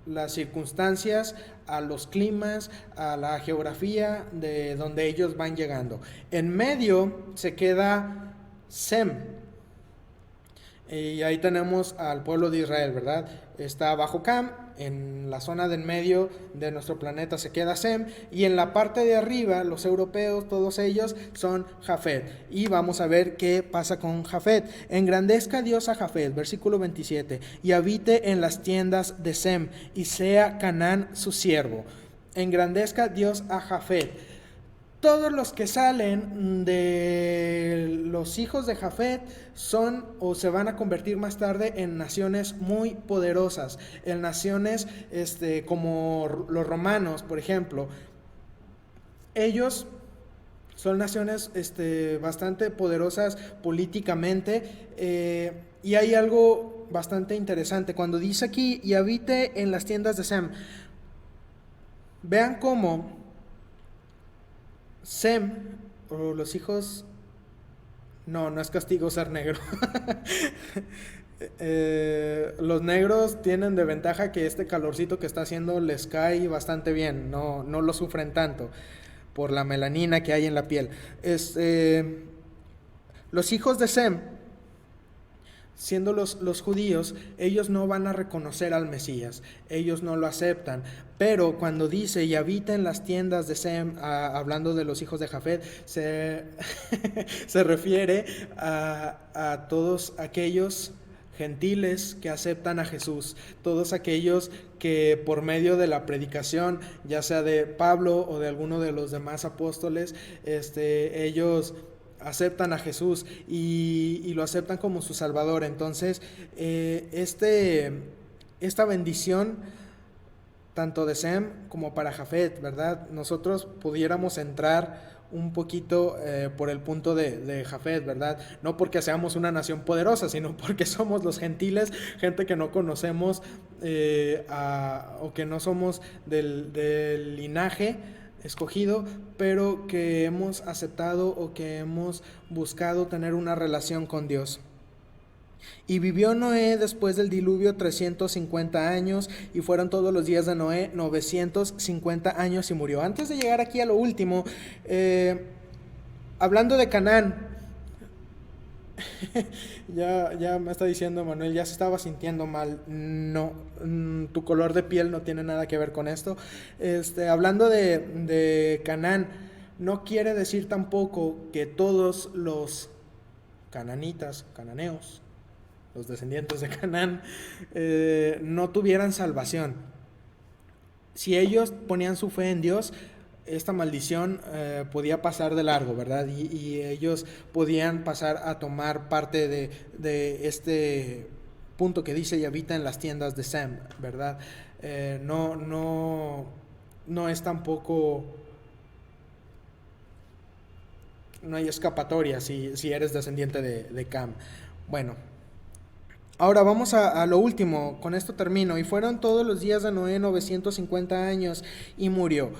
las circunstancias, a los climas, a la geografía de donde ellos van llegando. En medio se queda Sem, Y ahí tenemos al pueblo de Israel, ¿verdad? Está bajo Cam, en la zona del medio de nuestro planeta se queda Sem, y en la parte de arriba, los europeos, todos ellos son Jafet. Y vamos a ver qué pasa con Jafet. Engrandezca Dios a Jafet, versículo 27, y habite en las tiendas de Sem, y sea Canaán su siervo. Engrandezca Dios a Jafet. Todos los que salen de los hijos de Jafet son o se van a convertir más tarde en naciones muy poderosas, en naciones como los romanos, por ejemplo. Ellos son naciones bastante poderosas políticamente, y hay algo bastante interesante. Cuando dice aquí, y habite en las tiendas de Sem, vean cómo Sem, o los hijos... No es castigo ser negro. Los negros tienen de ventaja que este calorcito que está haciendo les cae bastante bien, no lo sufren tanto por la melanina que hay en la piel. Los hijos de Sem, siendo los judíos, ellos no van a reconocer al Mesías, ellos no lo aceptan. Pero cuando dice, y habita en las tiendas de Sem, hablando de los hijos de Jafet, se refiere a todos aquellos gentiles que aceptan a Jesús, todos aquellos que por medio de la predicación, ya sea de Pablo o de alguno de los demás apóstoles, ellos aceptan a Jesús y lo aceptan como su Salvador. Entonces, esta bendición, tanto de Sem como para Jafet, ¿verdad? Nosotros pudiéramos entrar un poquito por el punto de Jafet, ¿verdad? No porque seamos una nación poderosa, sino porque somos los gentiles, gente que no conocemos o que no somos del linaje escogido, pero que hemos aceptado o que hemos buscado tener una relación con Dios. Y vivió Noé después del diluvio 350 años, y fueron todos los días de Noé 950 años y murió. Antes de llegar aquí a lo último, hablando de Canaán, ya me está diciendo Manuel, ya se estaba sintiendo mal. No, tu color de piel no tiene nada que ver con esto. Hablando de Canaán, no quiere decir tampoco que todos los cananeos, los descendientes de Canaán, no tuvieran salvación. Si ellos ponían su fe en Dios, esta maldición podía pasar de largo, ¿verdad? Y ellos podían pasar a tomar parte de este punto que dice, y habita en las tiendas de Sem, ¿verdad? No es tampoco... No hay escapatoria si eres descendiente de Cam. Bueno, ahora vamos a lo último, con esto termino. Y fueron todos los días de Noé 950 años y murió.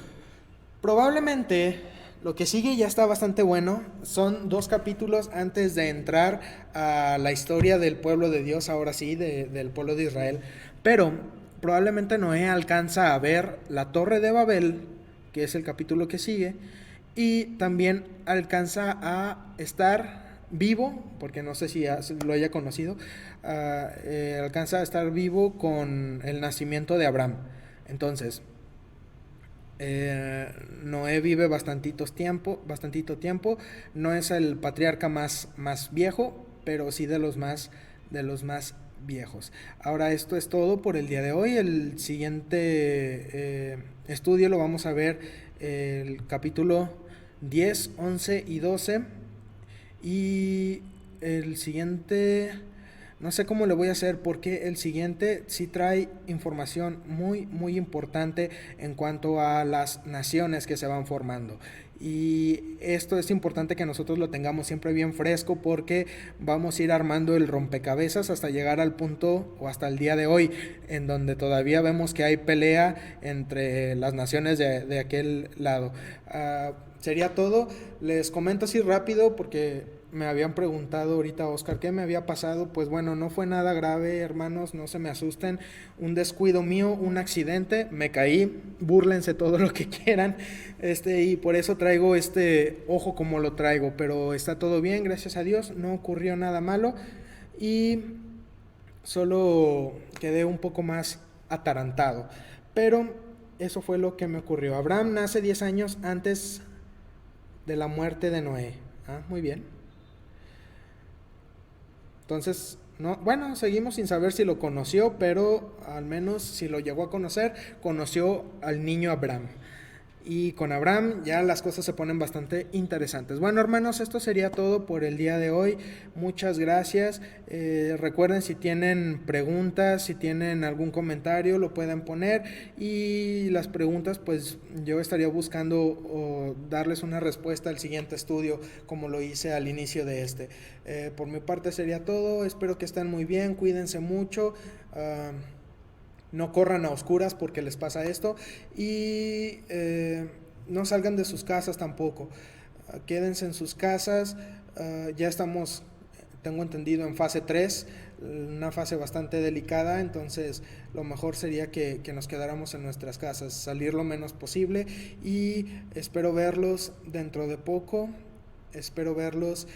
Probablemente lo que sigue ya está bastante bueno. Son 2 capítulos antes de entrar a la historia del pueblo de Dios, ahora sí, del pueblo de Israel. Pero probablemente Noé alcanza a ver la Torre de Babel, que es el capítulo que sigue, y también alcanza a estar vivo, porque no sé si lo haya conocido, alcanza a estar vivo con el nacimiento de Abraham. Entonces, Noé vive bastantito tiempo, no es el patriarca más viejo, pero sí de los más viejos. Ahora, esto es todo por el día de hoy. El siguiente estudio lo vamos a ver el capítulo 10, 11 y 12, y el siguiente no sé cómo le voy a hacer, porque el siguiente sí trae información muy importante en cuanto a las naciones que se van formando. Y esto es importante que nosotros lo tengamos siempre bien fresco, porque vamos a ir armando el rompecabezas hasta llegar al punto o hasta el día de hoy, en donde todavía vemos que hay pelea entre las naciones de aquel lado. Sería todo. Les comento así rápido porque me habían preguntado ahorita, Oscar, ¿qué me había pasado? Pues bueno, no fue nada grave, hermanos, no se me asusten. Un descuido mío, un accidente, me caí, búrlense todo lo que quieran, y por eso traigo este ojo como lo traigo, pero está todo bien, gracias a Dios, no ocurrió nada malo. y solo quedé un poco más atarantado. Pero eso fue lo que me ocurrió. Abraham nace 10 años antes de la muerte de Noé. Muy bien. Entonces, no, bueno, seguimos sin saber si lo conoció, pero al menos si lo llegó a conocer, conoció al niño Abraham. Y con Abraham ya las cosas se ponen bastante interesantes. Bueno, hermanos, esto sería todo por el día de hoy. Muchas gracias. Recuerden, si tienen preguntas, si tienen algún comentario, lo pueden poner. Y las preguntas, pues yo estaría buscando darles una respuesta al siguiente estudio, como lo hice al inicio de este. Por mi parte sería todo. Espero que estén muy bien. Cuídense mucho. No corran a oscuras porque les pasa esto. Y no salgan de sus casas tampoco. Quédense en sus casas. Ya estamos, tengo entendido, en fase 3, una fase bastante delicada. Entonces lo mejor sería que nos quedáramos en nuestras casas, salir lo menos posible. Y espero verlos dentro de poco. Espero verlos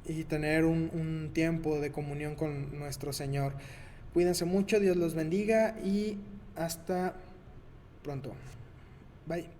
y tener un tiempo de comunión con nuestro Señor. Cuídense mucho, Dios los bendiga y hasta pronto. Bye.